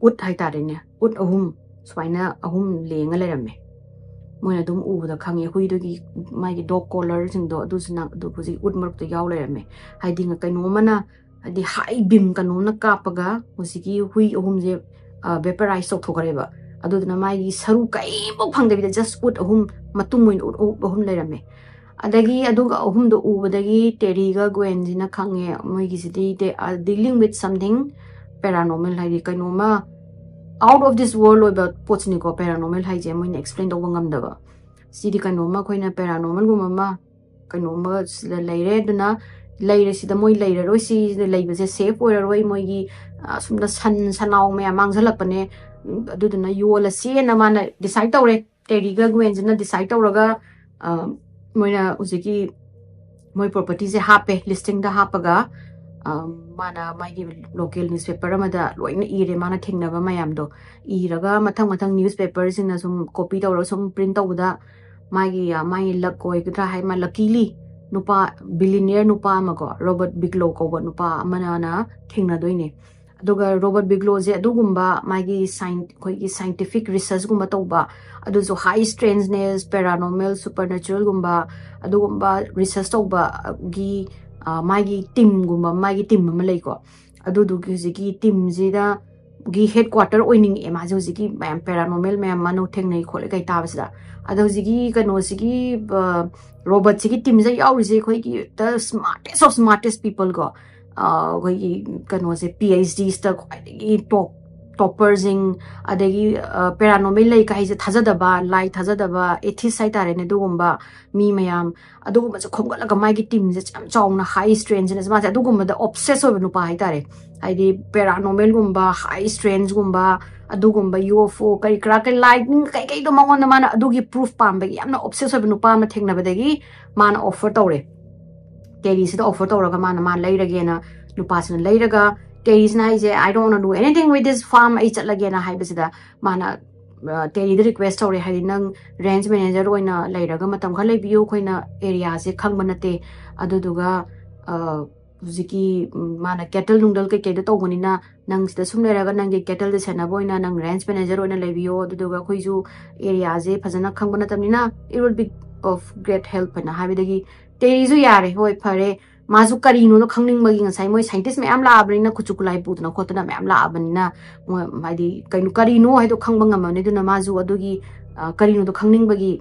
ut hai ta ne ut ahum swaina ahum lenga leram me moi na dum u da khange hui do gi mai gi dog collar sing do du sina du huji ut mark to yaw leram me hai ding kai no mana adi high beam kanu na kapaga musiki hui ahum je vaporize tok thokare ba adudna mai saru kai bok phangde bi just put ahum matung moin ahum leirame adagi aduga ahum do ubadagi teri ga gwen jina khange moi gi sidi they are dealing with something paranormal hai kaino ma out of this world about potni ko paranormal hai je moi explain do ngam da ba sidi kaino ma khoina paranormal gum ma kaino ma leire duna leire sida moi leire roi si leibe je safe oi roi moi gi sumda sanau me amang jalak pane aduduna yola se na mana decide tawre teri ga gwen jina decide tawraga moina uziki moi property je hape listing da hapaga mana mai gi local newspaper amada loina ire mana thengna ba mayam do iraga mathang newspaper sina sum copy tawra sum print tawda mai luck koi kra hai ma luckily nupa billionaire nupa amako Robert Bigelow ko nupa amana na thengna doine aduga Robert Bigelow je adugumba magi scientific research gumba tawba adu so high strangeness paranormal supernatural gumba adugumba research tawba gi magi team gumba magi team ma lei ko adu du gi team jida gi headquarter oining e ma jo gi paranormal me mano thengnai khole kai tabasida adu gi kano gi Robert gi team je yaw je khoi gi the smartest people go khoi kano se PhD sta khoi toppers in adagi paranormal lai kai je thajadaba lai thajadaba atheist sai tare ne dugumba mi mayam adugumba je khongala ga mai gi team je cham chawna high strangeness ma adugumba da obsess over nu pa hai tare haidi paranormal gumba high strange gumba adugumba UFO kai kra kai lightning kai do mangon na mana adugi proof pamba gi amna obsess over nu pa ma thengna badagi mana offer tawre Terry sida offer tawraga mana ma leirage na nu pa sina leiraga Terry's na je I don't want to do anything with this farm I chatlage na hai basida mana Terry the request tawre hai nang range manager oina leiraga matam kha leibiyo khoina area se khangbanate aduduga huziki mana cattle nungdal kai da tawbani na nang sida sum leiraga nang ge cattle de sena boina nang range manager oina leibiyo aduduga khoisu area je phajana khangbana tamni na it will be of great help na habidagi Terry zu yare hoi phare mazu karino no khangning magi ngasai moi scientist me am la abni na kuchukulai putna khotna me am la abni na mai kainu karino hai do khangbang amane duna mazu adugi karino do khangning bagi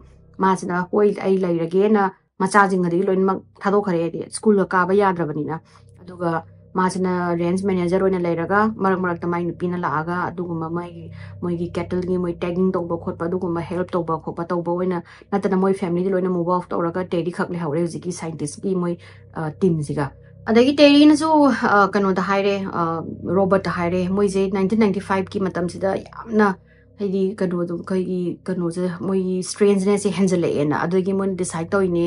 masina hoi ai lairage na macha jingari loin mak thado khare di school ka ba yadrabani na aduga masina range manager oina leiraga marak ta mai nupina laaga aduguma moi gi cattle gi moi tagging tawba khotpa aduguma help tawba khopa tawba oina natana moi family loina move off tawraga Terry khakle haure hujiki scientist gi moi team jiga adagi Terry na so kano da haire Robert da haire moi je 1995 ki matam sida yamna haidi kano do kai gi kano je moi strangeness handle ena adagi mon decide tawine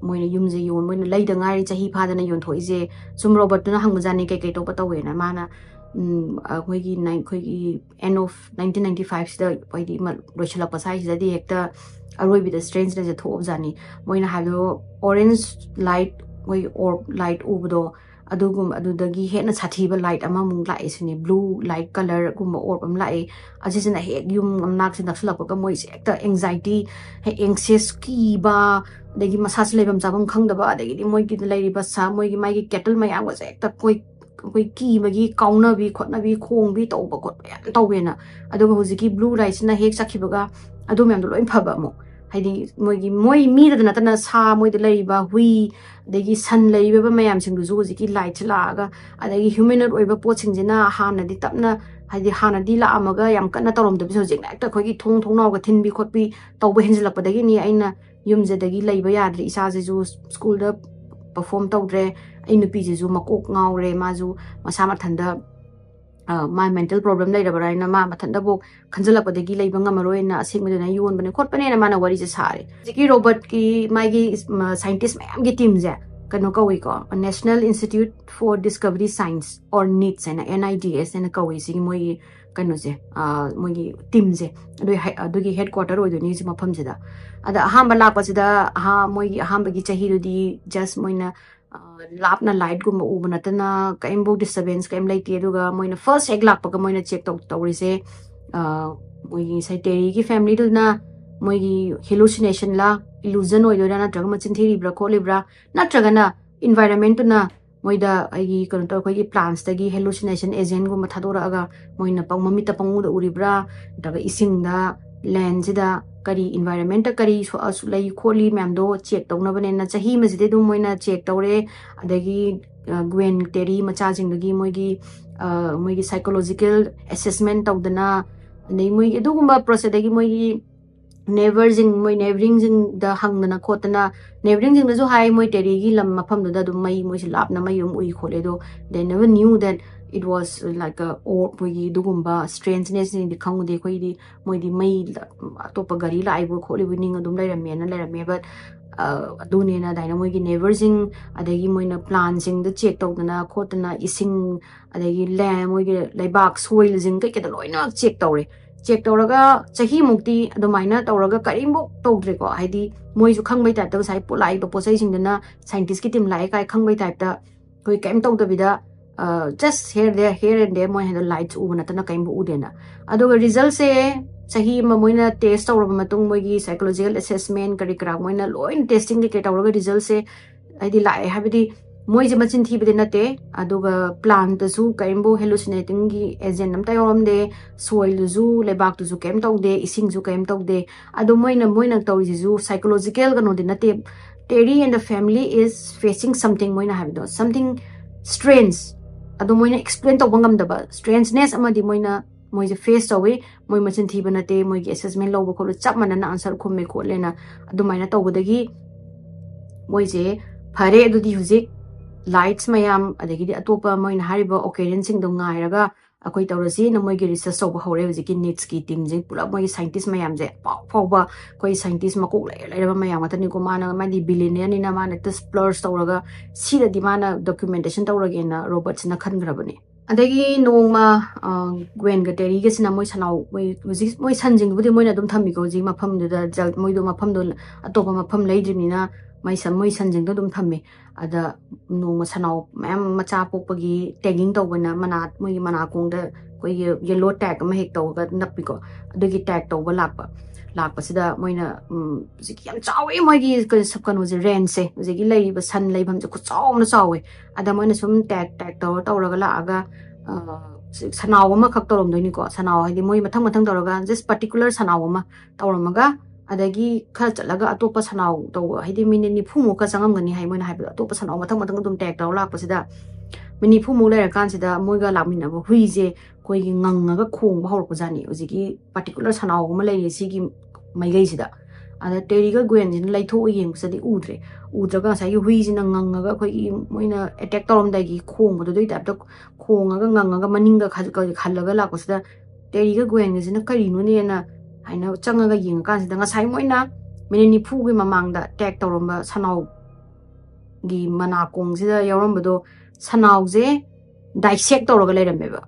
moina yumje yon moina leida ngari chahi phadana yon thoise sum Robert na hangmajani kai to patawena mana khoi gi end of 1995 sida paidi rochila pasai sida di hekta aroi bi the strange na je thob jani moina hado orange light or light ubdo adugum adudagi hena sathiba light ama mung la isini blue light color gum orb am la e ajisina he yum am nak sin naksulak ka moi ekta anxiety he anxious ki ba dagi masas lebam jabam khangda ba dagi moi ki lai ba sa moi gi mai gi kettle mai am was ekta koi ki magi kauna bi khotna bi khong bi to ba khot ya to wena aduga hojiki blue light na hek sakhibaga adu mem do loin phaba mo haidi moi mi da na tana sa moi de lai ba hui dagi san lai ba mayam sing du zo ki light la ga adagi humanoid oi ba pot sing jina hana di tapna haidi hana di la amaga yam kana torom de so jing ekta khoi gi thong thong naw ga thin bi khot bi to ba hinjil pa dagi ni aina yum je dagi lai ba yadri isa je ju school da perform to dre ainu pi je ju makok ngaw re ma ju masama thanda my mental problem lai rabara ina ma mathanda bo khanjala padagi lai banga maroi na asing medina yon bane khot pane na mana wari je sare jiki robot ki mai gi scientist mayam gi team je kano kawi ko National Institute for Discovery Science or NIDS and NIDS and kawi si moi kano je moi gi team je adu gi headquarter oi do ni ji mafam je da ada hamba la pa da ha moi gi hamba gi chahi du di just moina lapna light gum ubanatana kaimbo disturbance kaim laiti aduga moina first egg lak paka moina check tawrise moi sai teri ki family du na moi hallucination la illusion oi dona na drug machin thiri bra ko libra na tragana environment na moida ai kon to ko plants tagi hallucination agent gum thadora aga moina pang mami ta pangu da uribra daga ising da land da kari environment kari so asulai kholi mem do check tawna bane na chahi majide du moina check tawre adagi gwen teri macha jing dagi moigi psychological assessment tawdana nei moi adugumba process dagi moigi neighboring jing da hangna khotana neighboring jing da jo hai moi teri gi lam mafam da du mai moi lapna mai um ui khole do they never knew that it was like a or moigi dugumba strangeness in the khang de koi di moi di mai topa gari la ai bo khole winning adum lai rame but aduni na daina moi gi neighboring adagi moina plants jing da check tawdana khotana ising adagi la moi gi laibak soil jing kai ke da loina check tawre check tawraga chahi mukti adumaina tawraga karimbo tawdre ko haidi moi ju khangbai ta ta sai polai ba posai sing dana scientist ki team lai kai khangbai type ta koi kaim tawda bida just here and there moi handle lights ubana tana kaimbo udena aduga result se chahi ma moina test tawraba matung moi gi psychological assessment kari kra moina loin testing ke tawraga result se haidi lai habidi moi je machin thi bide nate aduga plant ta su kaimbo hallucinating gi agent nam ta yoram de soil zu lebak tu zu kem taw de ising zu kem taw de adu moina taw ji zu psychological ga no de nate Terry and the family is facing something moina habido something strange adu moina explain taw bangam da ba strangeness amadi moina moi je face tawe moi machin thi banate moi gi assessment lobo kholo chap manana answer khumme kholena adu maina taw bodagi moi je phare adu di huzik lights mayam adagi atopa moina hariba occasion sing do ngairaga akoi tawrasi na moi gi research so hore hujiki NIDS ki team jing pula moi scientist mayam je pawba koi scientist makok lai mayam atani ko mana madi billionaire ni na mana to splurge tawraga sida di mana documentation tawrage na robots na khangrabani adagi nongma gwen ga teri ge sina moi sanau moi sanjing budi moi na dum thammi ko ji mafam du da jal moi do mafam do atopa mafam leidri na mai sanjing do dum thammi ada nongma sanau mam macha pokpagi tagging tawbana mana moi mana kong da koi yellow tag ma hek tawga nappi ko adagi tag tawba lakpa sida moina ziki yam chawe moi gi sabkan uji range se ziki lai ba san lai bam ku chaw na chawe ada moina sum tag tawraga la aga sanau ma khak tawrom doi ni ko sanau hadi moi mathang tawraga this particular sanau ma tawramaga adagi kha chalaga atopa sanau taw hadi minute ni phumu ka changam gani hai moina hai atopa sanau mathang dum tag taw lakpa sida mini phumu le kan sida moi ga lamina ba hui je koi gi ngangaga khong ba hor ko jani ujiki particular sanau ma le si gi mai gai sida ada teri ga gwen jin lai tho yeng sadi udraga sa hui jin ngangaga koi moina attack tawrom da gi khong bo doi tap ta khongaga ngangaga maninga khallaga la ko sida teri ga gwen jin kari no ne na haina changaga yeng kan sida nga sai moina mini ni phu gi mamang da attack tawrom ba sanau gi mana kong sida yorom bo sanau je dissect tawraga leiram ba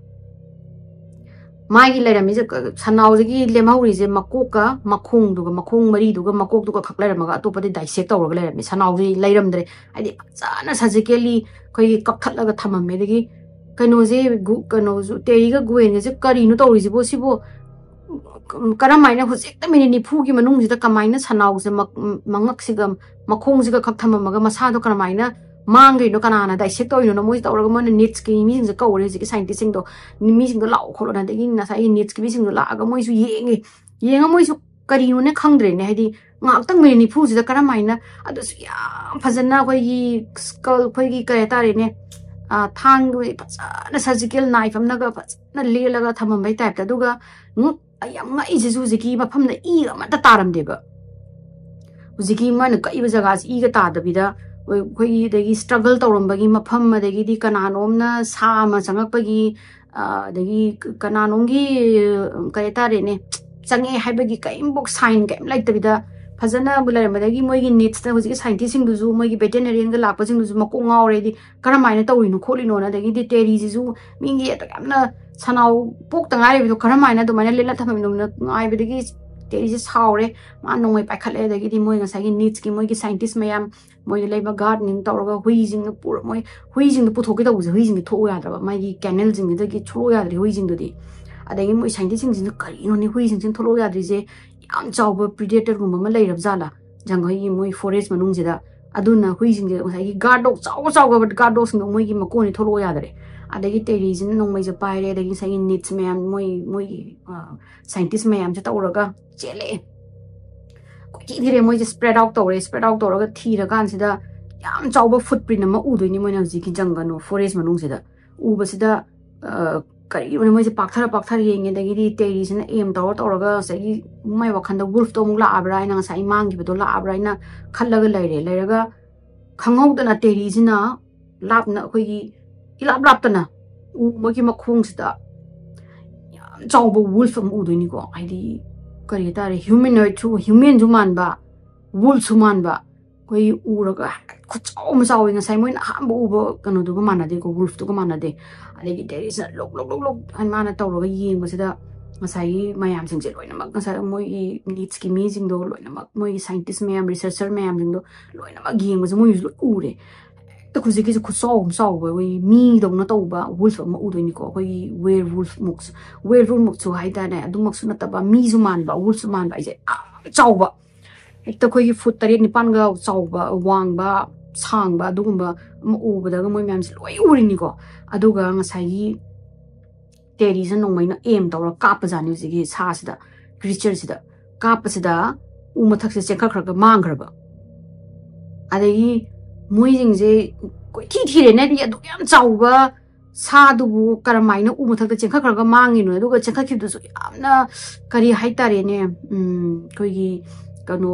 मागी Laramie जे सनाउजगी लेमहौरी जे मकोका मखोंग मरी दुगा मकोक दुगा खक लेरमगा अतोपदि dissect तौरगा Laramie सनाउजी लेरमद्रे हाइदि फजाना surgically कोई कखटलगा थममे दगी कइनोजे कइनोजु तेरीगा गुएनगे जे करिनो तौरिजिबो सिबो करमाइना हुजेक्ता minute निफुगी मनुंगजिदा कमाइना सनाउजे मंगक्सिगा मखोंजिगा खक थममगा मसादो करमाइना मांगैनो कनाना dissect तौरिनो मोइ तौरगा मन nets की मीजिंग कौरे जिकी साइंटिस्ट सिंग दो मीजिंग लाओ खोलोना दगी नसाई नेट्स की मीजिंग लागा मोइसु येंगे मोइसु करिनो ने खंगद्रेने हाइदि ngakhtang minute nifu sida karamaina adusu yam phajana khoigi skull khoigi kare tarene thang phajana surgical knife amna ga phajana lelaga thamam bai type ta duga yam ngai jisu jiki mafam na I amata taram deba jiki man kai ba jaga I ga ta dabida khoigi dagi struggle tawrambagi mafam madagi di kananomna sa ma changakpagi dagi kananomgi kare tarene change haibagi kaim bok sign game like tabida फजना बुलारे मदगी मोइगी नेट्स ता हुजिकी scientist सिंग दुजु मोइगी वेटरनरियन गा लापा सिंग दुजु मको ngawre di karamaina tawrinu kholino na dagi di teri jisu mingi eta kamna sanau pok ta ngai bi karamaina do maina lela thamami no ngai bi dagi teri ji saure ma nongoi pakhale dagi di moi ngasai gi needs ki moigi scientist mayam moi leiba gardening tawraga huijing pur moi huijing puthoki tawuse huijing tho ya dra mai gi canal jing dagi chlo ya dri huijing do di adagi moi scientist sing jing karino ni huijing jing tholo ya dri je yam chawba predator gumba ma leirab jala janghoi gi moi forest manung jida aduna huijing je ngasai gi guard dog chawga but guard dog sing moi gi makoni tholo ya dre adagi terrorism nongmai je paire adagi sai needs mayam moi scientist mayam je tawraga chele ko ki dire moi je spread out tawraga thira kan sida yam chawba footprint ma udoini moi na ji ki jangano forest manung sida uba sida kari one moi je pakthara yenge dagi di terrorism aim tawraga sai mai wakhanda wolf to mula abra ina sai mangi bedo la abra ina khallaga leiraga khangau na terrorism na lapna khoi gi ilap tana u mogi makhong sida yam chawba wolf am udoini ko aidi kari tare humanoid chu human ju man ba wolf chu man ba koi uraga khuchaw ma chaw nga sai moina ham bu bo kanu du ga manade ko wolf du ga manade adegi there is lok an mana tawraga yeng sida ngasai mayam sing je loina mak ngasai moi needs ki mi jing do loina mak moi scientist mayam researcher mayam jing do loina mak yeng ma moi ure ta khuziki ju khusaw we mi dong na tawba wolf ma udoini ko koi werewolf mux chu haida na adumak su na taba mi ju man ba wolf su man ba je chawba ekta koi foot tari ni pan ga chawba wang ba sang ba dugumba ma ubada ga moi myam se loi urini ko aduga ngasai gi terrorism nongmaina aim tawra kapa jani jigi sa sida creature sida kapa sida umathak se chekha khraga mangraba adagi moijing je koi thire na di adu yam chawba sa dubu karamaina umathak ta chekha khraga mangino aduga chekha khidu su yamna kari haitare ne koi gi kano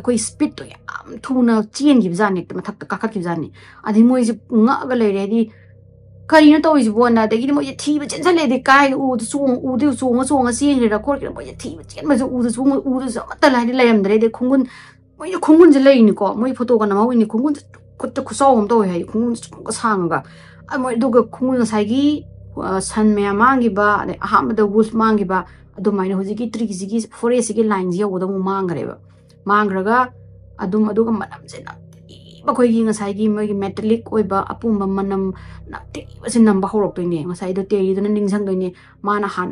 koi speed to yam thuna chen gi bjani ta mathak ta kakhat gi bjani adi moi je nga ga leire di kari na to is bona de gi moi je thi ba chen chale de kai u du chung sing re record ki moi je thi ba chen ma u du so mata lai di layam dre de khungun je lei ni ko moi photo ka na ma ni khungun kut ta khusaw hom to hai khungun ka sang ga moi du ga khungun sai gi san me amangi ba de aham da wolf mangi ba adu mai hoji ki tri gi forest gi line ji oda mu mangre ba mangraga adum aduga manam je na ba khoi gi ngasai gi moi gi metallic oi ba apum ba manam na ti ba sin nam ba horok to ni ngasai do teri do na ningsang do ni mana han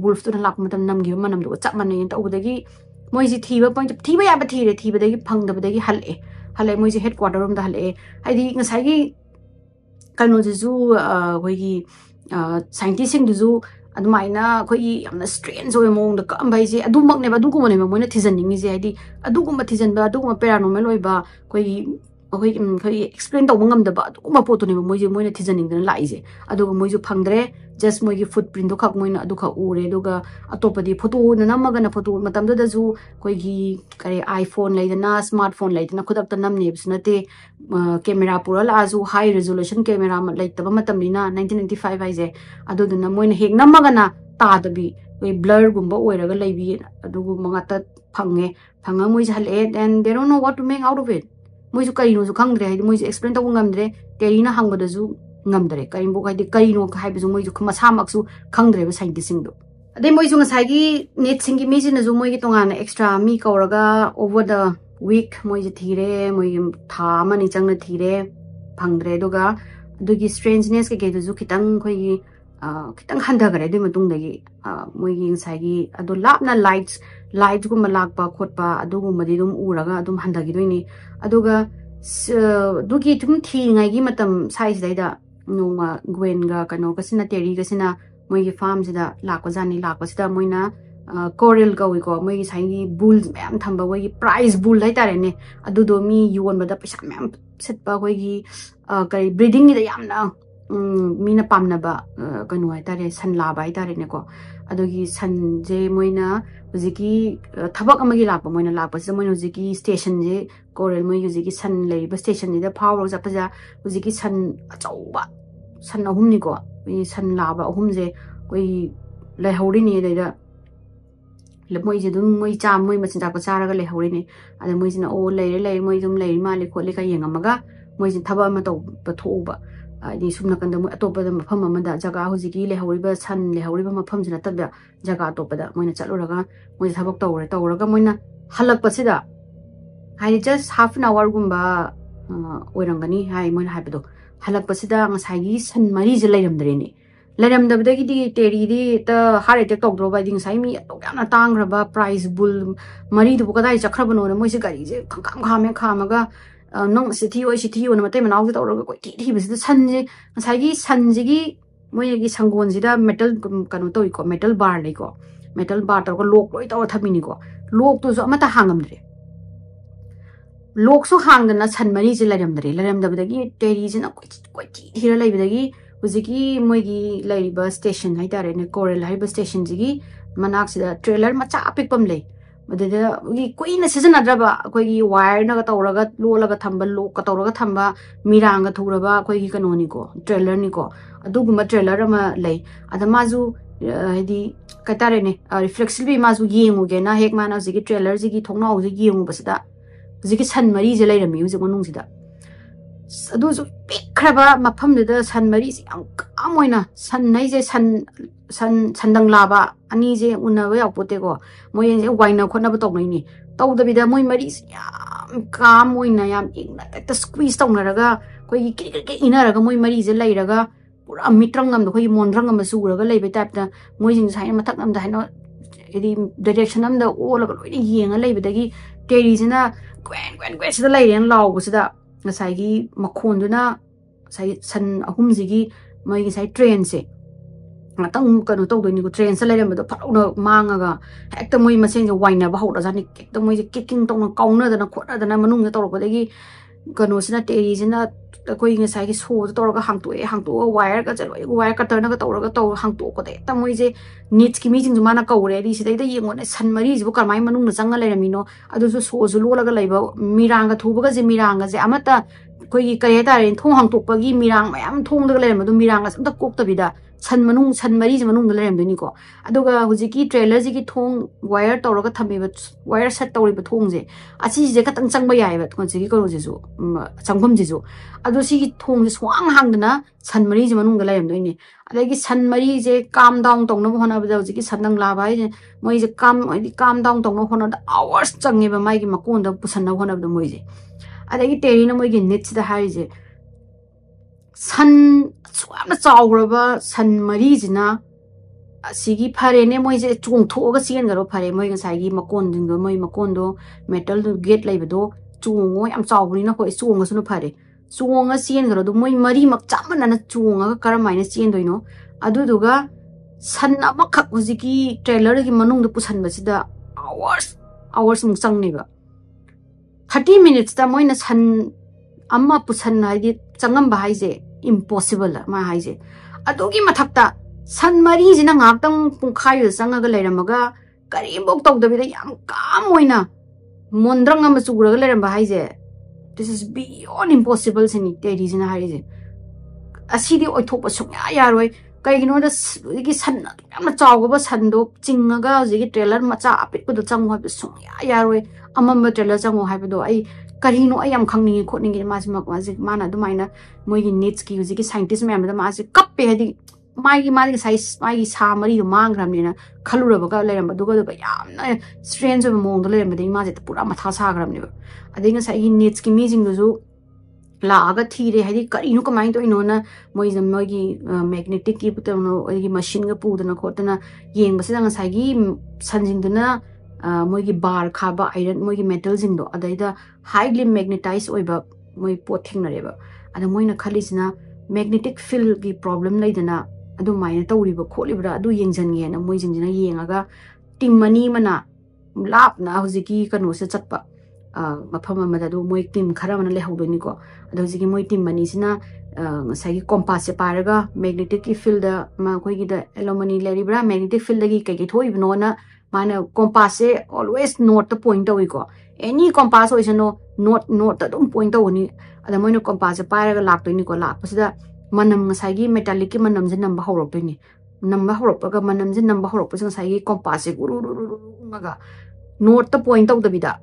wolf to na lak matam nam gi manam do chap man ni ta udagi moi ji thiba point thiba ya ba thire thiba dagi phang da dagi hale moi ji headquarter room da hale ai di ngasai gi kanu ju khoi gi scientist sing du adumaina khoi yamna strange oi mong da kam bai je adumak ne ba du ko ne mo na thijan ningi je ai di adugum ba thijan ba adugum paranormal oi ba khoi explain to ngam da ba adugum po to ne mo je mo na thijan ning da lai je aduga mo ju phangdre just mo gi footprint do khak mo na adu kha ure duga atopadi photo na namaga na photo matam da ju khoi gi kare iphone lai da na smartphone lai da na khudap ta nam ne bisnate camera pura la ju high resolution camera ma lai ta matam ni na 1995 ai je adu da na mo na hek namaga na ta da bi we blur gumba oiraga lai bi adu manga ta phanga mo ji hale and they don't know what to make out of it moi ju kai no ju khang dre moi ju explain ta ngam dre terina hang ba da ju ngamdare karimbo kaidi karino haibu moi ju masamaksu khangdre ba scientist sing do ade moi ju ngasai gi net sing gi mi jin ju moi gi tongana extra mi kauraga over the week moi ji thire moi tha mani changna thire phangdre doga dugi strangeness ke ge ju khitang khoi gi kitang handa gare du matung dagi moi gi ngasai gi adu lapna lights gu malak ba khot ba adu gu madi dum uraga adum handa gi doini aduga dugi tum thi ngai gi matam size dai da noma gwen ga kano ka sina teri ga sina moi gi farm sida lakwa jani lakwa sida moina coral ga wi ko moi gi sai gi bulls ma'am thamba wai gi prize bull lai tare ne adu do mi yuon ba da paisa ma'am set ba wai gi kai breeding ni da yam na mina pamna ba kanu ai tare san la ba ai tare ne ko adogi san je moina hujiki thabak amagi lakpa moina lakpa se moina hujiki station je coral moi hujiki san lei ba station ni da power ja paja hujiki san achauba san ahum ni ko san la ba ahum je koi lai hori ni da le moi je dum moi cha moi machin ta ko chara ga le hori ni ada moi jina o le moi dum le ma le ko le ka yenga maga moi jin thaba ma to ba tho ba di sumna kan da moi atopa da mafam amada jaga hujiki le hori ba san le hori ba mafam jina tabda jaga atopa da moina chalu raga moi thabak tawraga moina halak pasida hai just half an hour gumba oirangani hai moina haibdo halak pasida ngasai gi san mari je lairamdre ni lairamdabdagi di teri di ta heart attack tawdro ba ding sai mi to yana tangraba prize bull mari du kadai chakhrabano na moi se gari je kham khamaga nong city on mate manaw to ro ko ti bisi san je ngasai gi san ji gi moi gi sangon jida metal kanu to ko metal bar le ko metal bar to ko lok loi to thamini ko lok tu so amata hangamdre lok so hangdana san mari je lairamdabdagi teri je na ko ti hira laibdagi hujiki moi gi laiba station hai tare ne coral haiba station jigi manak sida trailer macha apikpam le madeda gi koina season adraba koi gi wire na ga tawraga lolaga thamba lok ka tawraga thamba miranga thuraba koi gi kanoni ko trailer ni ko aduguma trailer ama lei ada maju hedi katare ne reflexively maju yengu ge na hek mana jigi trailer jigi thongna ho jigi yengu basida jigi san mari je lairami uje monung sida adu ju pikraba mafam da san mari si ang kamoina san nai je sandang laba ani je unawa yapote ko moi je waina khona ba tok ni taw da bida moi mari si yam kamoina yam ingna ta squeeze tong raga koi ki inaraga moi mari je lairaga pura mitrang ngam da koi mondrang ngam su raga leibe type da moi jing sai mathak ngam da haino edi direction am da olaga loi yenga leibe dagi teri jina gwen sida lairen law sida ngasai gi makhon duna sai san ahum jigi mai gi sai train se ngatang kanu to doni ko train sa lairam do phauna mangaga hekta moi maseng je waina ba hoda jani hekta moi je kicking tong kauna dana khona dana manung ne to ko degi kanu sina teri jina koi ngasai gi so to ga hangto wire ga jaloi wire cutter na ga to hangto ko de ta moi je needs ki mi jing mana ka ure ri sidai da yengo ne san mari jibu karmai manung na changa lairamino adu so ju lo ga laiba miranga thuba ga je amata koi gi kare da ren thong hangto pa gi mirang mayam thong da lairam du miranga samta kok ta bida san mari je manung da lairam doni ko aduga hujiki trailer ji gi thong wire to ga thami ba wire set to ri ba thong je achi je katang changba yai ba kon ji gi ko je ju changpham ji ju adu si gi thong je swang hangdana san mari je manung da lairam doni adagi san mari je calm down tong no hona ba hujiki sandang la ba je moi je calm down tong no hona da hours change ba mai gi makon da pusan na hona ba moi je adagi teri na moi gi net da hai je san swamna chawraba san mari jina asigi phare ne moi je chung tho ga sien garo phare moi ga sai gi makon ding do moi makon do metal do gate lai do chung ngoi am chawri na ko chung ga sunu phare chung ga sien garo do moi mari mak chamana na chung ga karamai na sien doino adu duga san ama khak hujiki trailer gi manung do pusan ba sida hours mung chang ni ba 30 minutes da moi na san amma pusan na di changam ba hai je impossible ma hai je adugi mathakta san mari jina ngaktang pungkhai da changa ga leiramaga kari bok tok da bida yam kam oina mondrang am chura ga leiram ba hai je this is beyond impossible sini teri jina hai je asidi oi thok ba sukya yaroi kai gino da gi san na yam chaw ba san do chinga ga ji gi trailer macha apit ko da chang ha sukya yaroi amam trailer chang hai ba do ai karino ay am khangni khotningi mazi mana adumaina moigi needs ki hujiki scientist ma'am da mazi kappe hadi magi size magi sa mari do mangramni na khaluraba ka leramba duga duga yamna strange of mong do leramba de mazi pura matha sagramni ba adinga sai needs ki meeting do लागा थीरे है करीनो कमाई तो इन्होंने मोगी magnetic की पुतनो machine का पूदना खोतना Young बसे दंग सागी संजिंगदना मोगी बार खाबा आयरन मोगी मेटल जिंगदो अदाइदा हाईली मैग्नेटाइज ओइबा मोई पोट थेंगनरेबा अदा मोइना खलिसना मैग्नेटिक फील्ड की प्रॉब्लम लैदना अदु माइना तौरिबा खोलिबरा अदु येंगजनगेना मोई जिंगजना येंगागा टीम मनी मना लापना हुजिकी कनोसे चटपा मफम अमदा दु मोई टीम खरा मन लेहौदोनिको अदो हुजिकी मोई टीम मनीसिना सागी कंपास से पारगा मैग्नेटिक की फील्ड मा कोइगी द एलोमनी लेरिब्रा मैग्नेटिक फील्ड गी कई थोइबनोना माने कंपास से ऑलवेज नॉर्थ द पॉइंट तौइको एनी कंपास होइसनो नॉर्थ दम पॉइंट तौनी अदा मोइनो कंपास से पारगा लाक्तोइनिको लाक्पसिदा मनम सागी मेटालिक की मनम जे नंबर हौरक्तोइनी नंबर हौरक्पगा मनम जे नंबर हौरक्पसिन सागी कंपास से गुरुरुरुरुगा नॉर्थ द पॉइंट तौदबिदा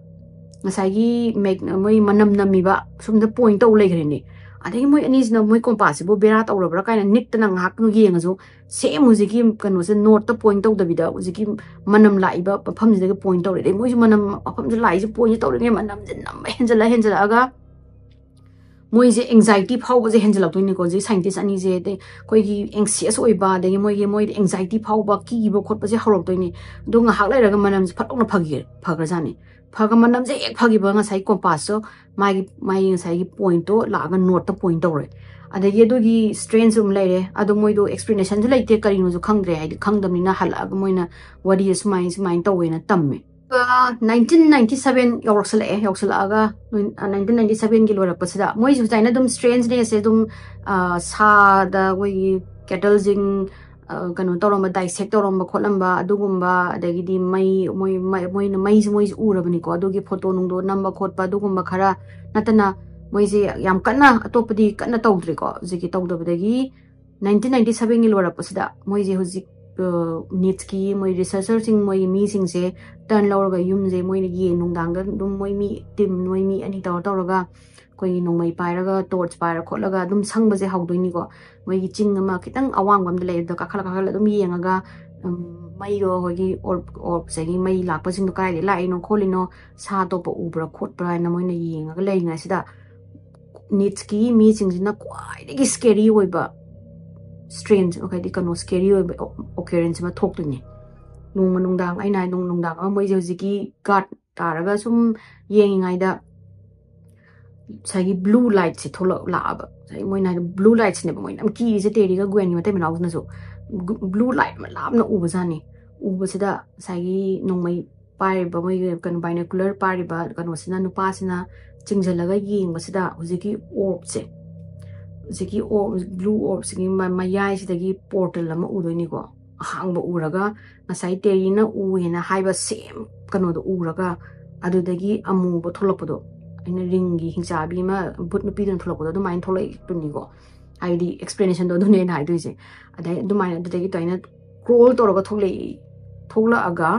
ngasagi moi manam namiba sumda point tau legreni adai moi anis na moi compass bo bera tau rabra kaina nik tana ngak nu yengasu same muziki kanu se north the point tau dabida muziki manam laiba pham je point tau re moi manam pham je lai je point tau re manam je nam henjala aga moi je anxiety phau je henjala to ni ko je scientist ani je de koi gi anxious oi ba de moi anxiety phau ba ki bo khot ba je horok to ni do nga hak lai ra manam je phatong na phagra jani faga manam je ek phagi ba nga sai compass so mai sai gi point to la ga north to point to re ada ye do gi strange lai re ado moi do explanation je lai te kari no ju khang re ai khang dam ni na hal ga moi na wadi smai to we na tamme 1997 yoksala aga 1997 gi lora pasida moi ju taina dum strange ne se dum sa da we cattle jing kanu toroma dissect toroma kholamba adugumba adagidi moi na mai urabani ko adugi photo nungdo namba khotpa adugumba khara natana moi je yam kanna atopadi kanna tawdri ko jigi tawdabadagi 1997 gi lora pasida moi je huji needs ki moi researcher sing moi mi sing se turn lauraga yum je moi ni ye nungdang da dum moi mi tim moi mi ani tawraga koi nongmai pairaga torch paira kholaga dum sangba je hawdoini ko moi gi ching ma kitang awang bam de le da kakhala dum yengaga mai ro hogi or segi mai lakpa sing do kai de lai no kholino sa to po ubra khotbra na moi na yengaga leina sida needs ki mi sing na kwai de scary oiba strange okay di kano scary occurrence ma thok tu ni nung manungdang ai nai nungdang moi je jiki guard taraga sum yengai da sagi blue light se thola laaba sai moi na blue lights ne moi nam ki je teri ga gwen ni mate mena na so blue light ma lab na uba jani uba sida sagi nongmai pai ba moi kan binocular pari ba kan wasina nu pa sina chingjalaga yeng basida hujiki orb se Ziki or blue orb sigi mayai sidagi portal lama udoni ko hangba uraga ngasai terina uena haiba same kano do uraga adudagi amu bo tholokpodo aina ringi hingsabi ma but no pidon tholokpodo do main tholai tuni ko id explanation do ne nai doise adai do main adudagi to aina crawl toroga thogla aga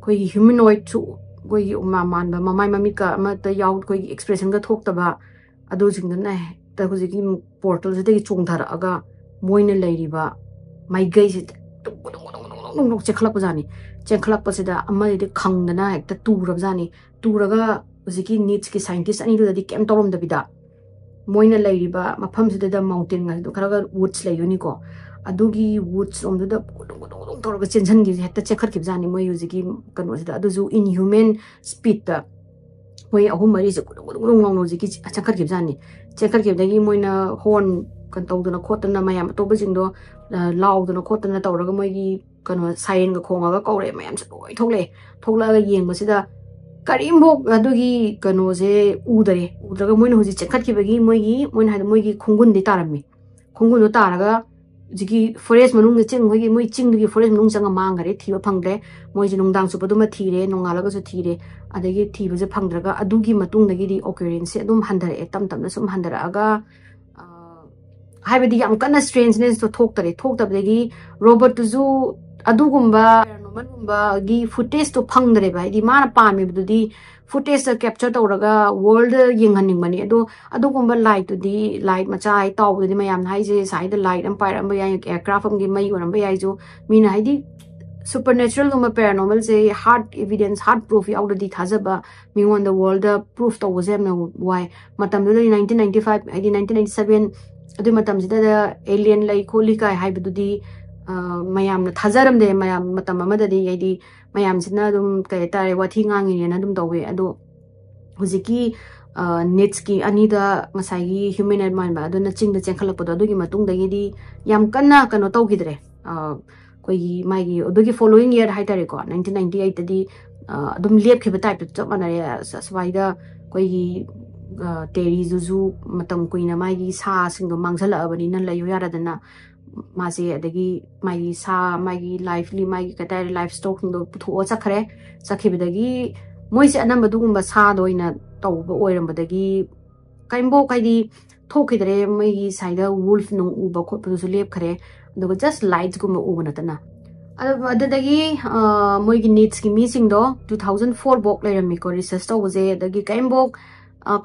koi humanoid chu koi ma man ba mamai mami ka ma ta yaw koi expression ga thokta adu jingna ta hujiki portal je de chongthara aga moina leiriba mai gai je tung chekhlak jani chekhlak pasida amai de khangdana ekta turab jani turaga hujiki needs ki scientist ani do di kem torom da bida moina leiriba mafam je da mountain ngal do kharaga woods layuni ko adugi woods om da toraga chenjan gi hetta chekhar ki jani moi hujiki kanu sida adu ju inhuman speed da moi ahum mari je ngong hujiki chekhar ki jani checkar ke dagi moina horn kan tawduna khotana mayam to bajing do lauduna khotana tawraga moi gi kano siren ga khonga ga kawre mayam se loi thokla ga yeng basida karim bok adugi kano je udraga moina hoji checkar ki bagi moina ha moi gi khungun di tarami khungun do taraga jigi forest manung ge ching moi ching gi forest manung changa mangare thiba phangde moi ji nungdang su paduma thire nongala ga su thire adagi thiba je phangdraga adugi matung dagi di occurrence adum handare tam na sum handara aga haibadi yam kana strangeness to thoktabdagi robot to zu adugumba paranormal gumba gi footage to phangdare bai di mana pami bdu di footage capture tawraga world yenghaningmani adugumba light to the light macha ai taw di mayam hai je side light am pair am ya aircraft am gi mai oram ba ai jo mina haidi supernatural guma paranormal se hard evidence hard proof already thazaba me on the world proof to was em why matam do 1995 id 1997 adu matam jida alien lai kholi kai haibu di mayam na thajaram de mayam matam amada di id mayam sina dum kai tare wathi ngangi ne dum tawe adu hujiki nets ki anida ngasai humanoid mind ba adu na ching da chengkhalapod adu gi matung da gi di yam kanna kano tawgidre koi magi odogi following year haitare ko 1998 tadi adum lep khiba type to manare swaida koi teri juju matam kuina magi sa singdo mangsala abani nan layo yaradana mase adagi magi sa magi lively magi katare life stock ndo putho chakhre chakhibadagi moise anamba dugumba sa doina tawba oirambadagi kaimbo kaidi thokidre magi saida wolf no uba khotpu su lep khare aduga just lights gumba uba natana adadagi moigi needs ki missing do 2004 bok lerami ko research to waje adagi kaimbo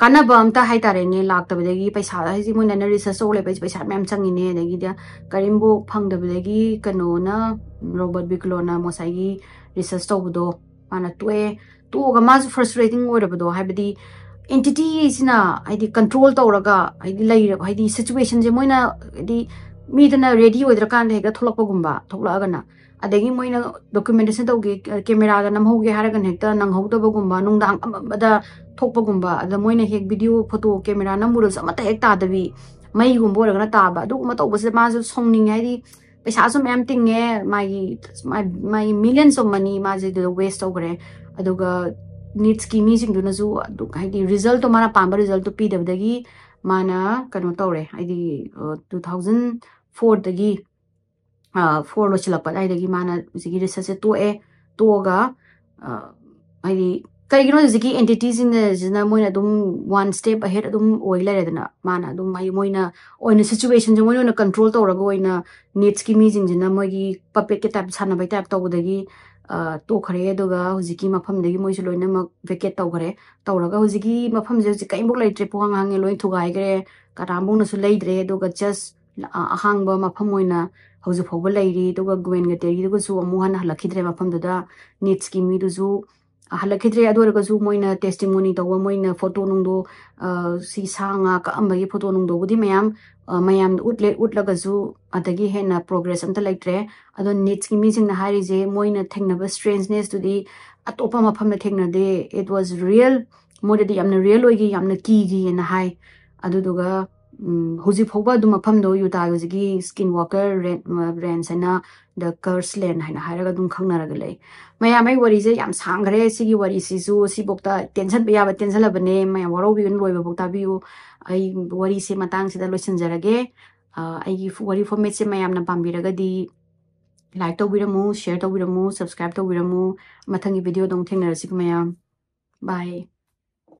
kanaba amta haitare ne laktabadagi paisa haji mo na research to le paisa mem changi ne adagi da karimbo phangdabadagi kano na Robert Bigelow mosai research to budo ana to ga mas frustrating orabado habidi entity sina id control tawraga id lai id situation je moina id midana ready oidra kan hega tholakpa gumba thoklaga na adagi moina documentation tawge camera da namhoge haragan hekta nanghauda bagumba nungdang amada thokpa gumba ada moina hek video photo camera namuro samata hekta dabi mai gumbo ragna taba adu ma tawbase ma so songning haidi paisa so mem tinge my millions of money ma je the waste ogre aduga needs ki missing do na zu haidi result to mana pamba result to pi dabdagi mana kano tawre haidi 2004 dagi 4 lo chilak pat haidi mana zigi research to ga haidi kaigino zigi entities in the jina moina dum one step ahead dum oila redana mana dum mai moina oina situation je moina control tawraga oina needs ki missing jina mogi puppet ke type sana bai type tawdagi to khare aduga hujiki mafam dagi moisu loina mak vacate taw khare tawraga hujiki mafam je hujiki kaimbo laitre po hangange loi thugai gre karambo na su leidre aduga just ahangba mafam oina hoju phawba lairi aduga gwen ga teri aduga su amu han halakhidre mafam da needs ki mi du zu halakidre adorga zu moina testimony tawa moina photo nungdo si sanga ka ambagi photo nungdo budi mayam utlaga zu adagi hena progress amta laitre ado needs ki missing na hari je moina thengnaba strangeness to the atopa mafam na thengna de it was real modadi amna real oigi amna ki na hai aduduga huji phawba du mafam do yuta gi Skinwalker Ranch na the curse land haina haraga dum khangnaraga lei maya mai wari je yam sangre sigi wari si su si bokta tension ba ya tension la bane maya waro bi loi ba bokta bi ai wari se matang sida loisan jarage ai gi wari format se mayam na pambiraga di like to biramu share to biramu subscribe to biramu mathangi video dong thengna rasik mayam bye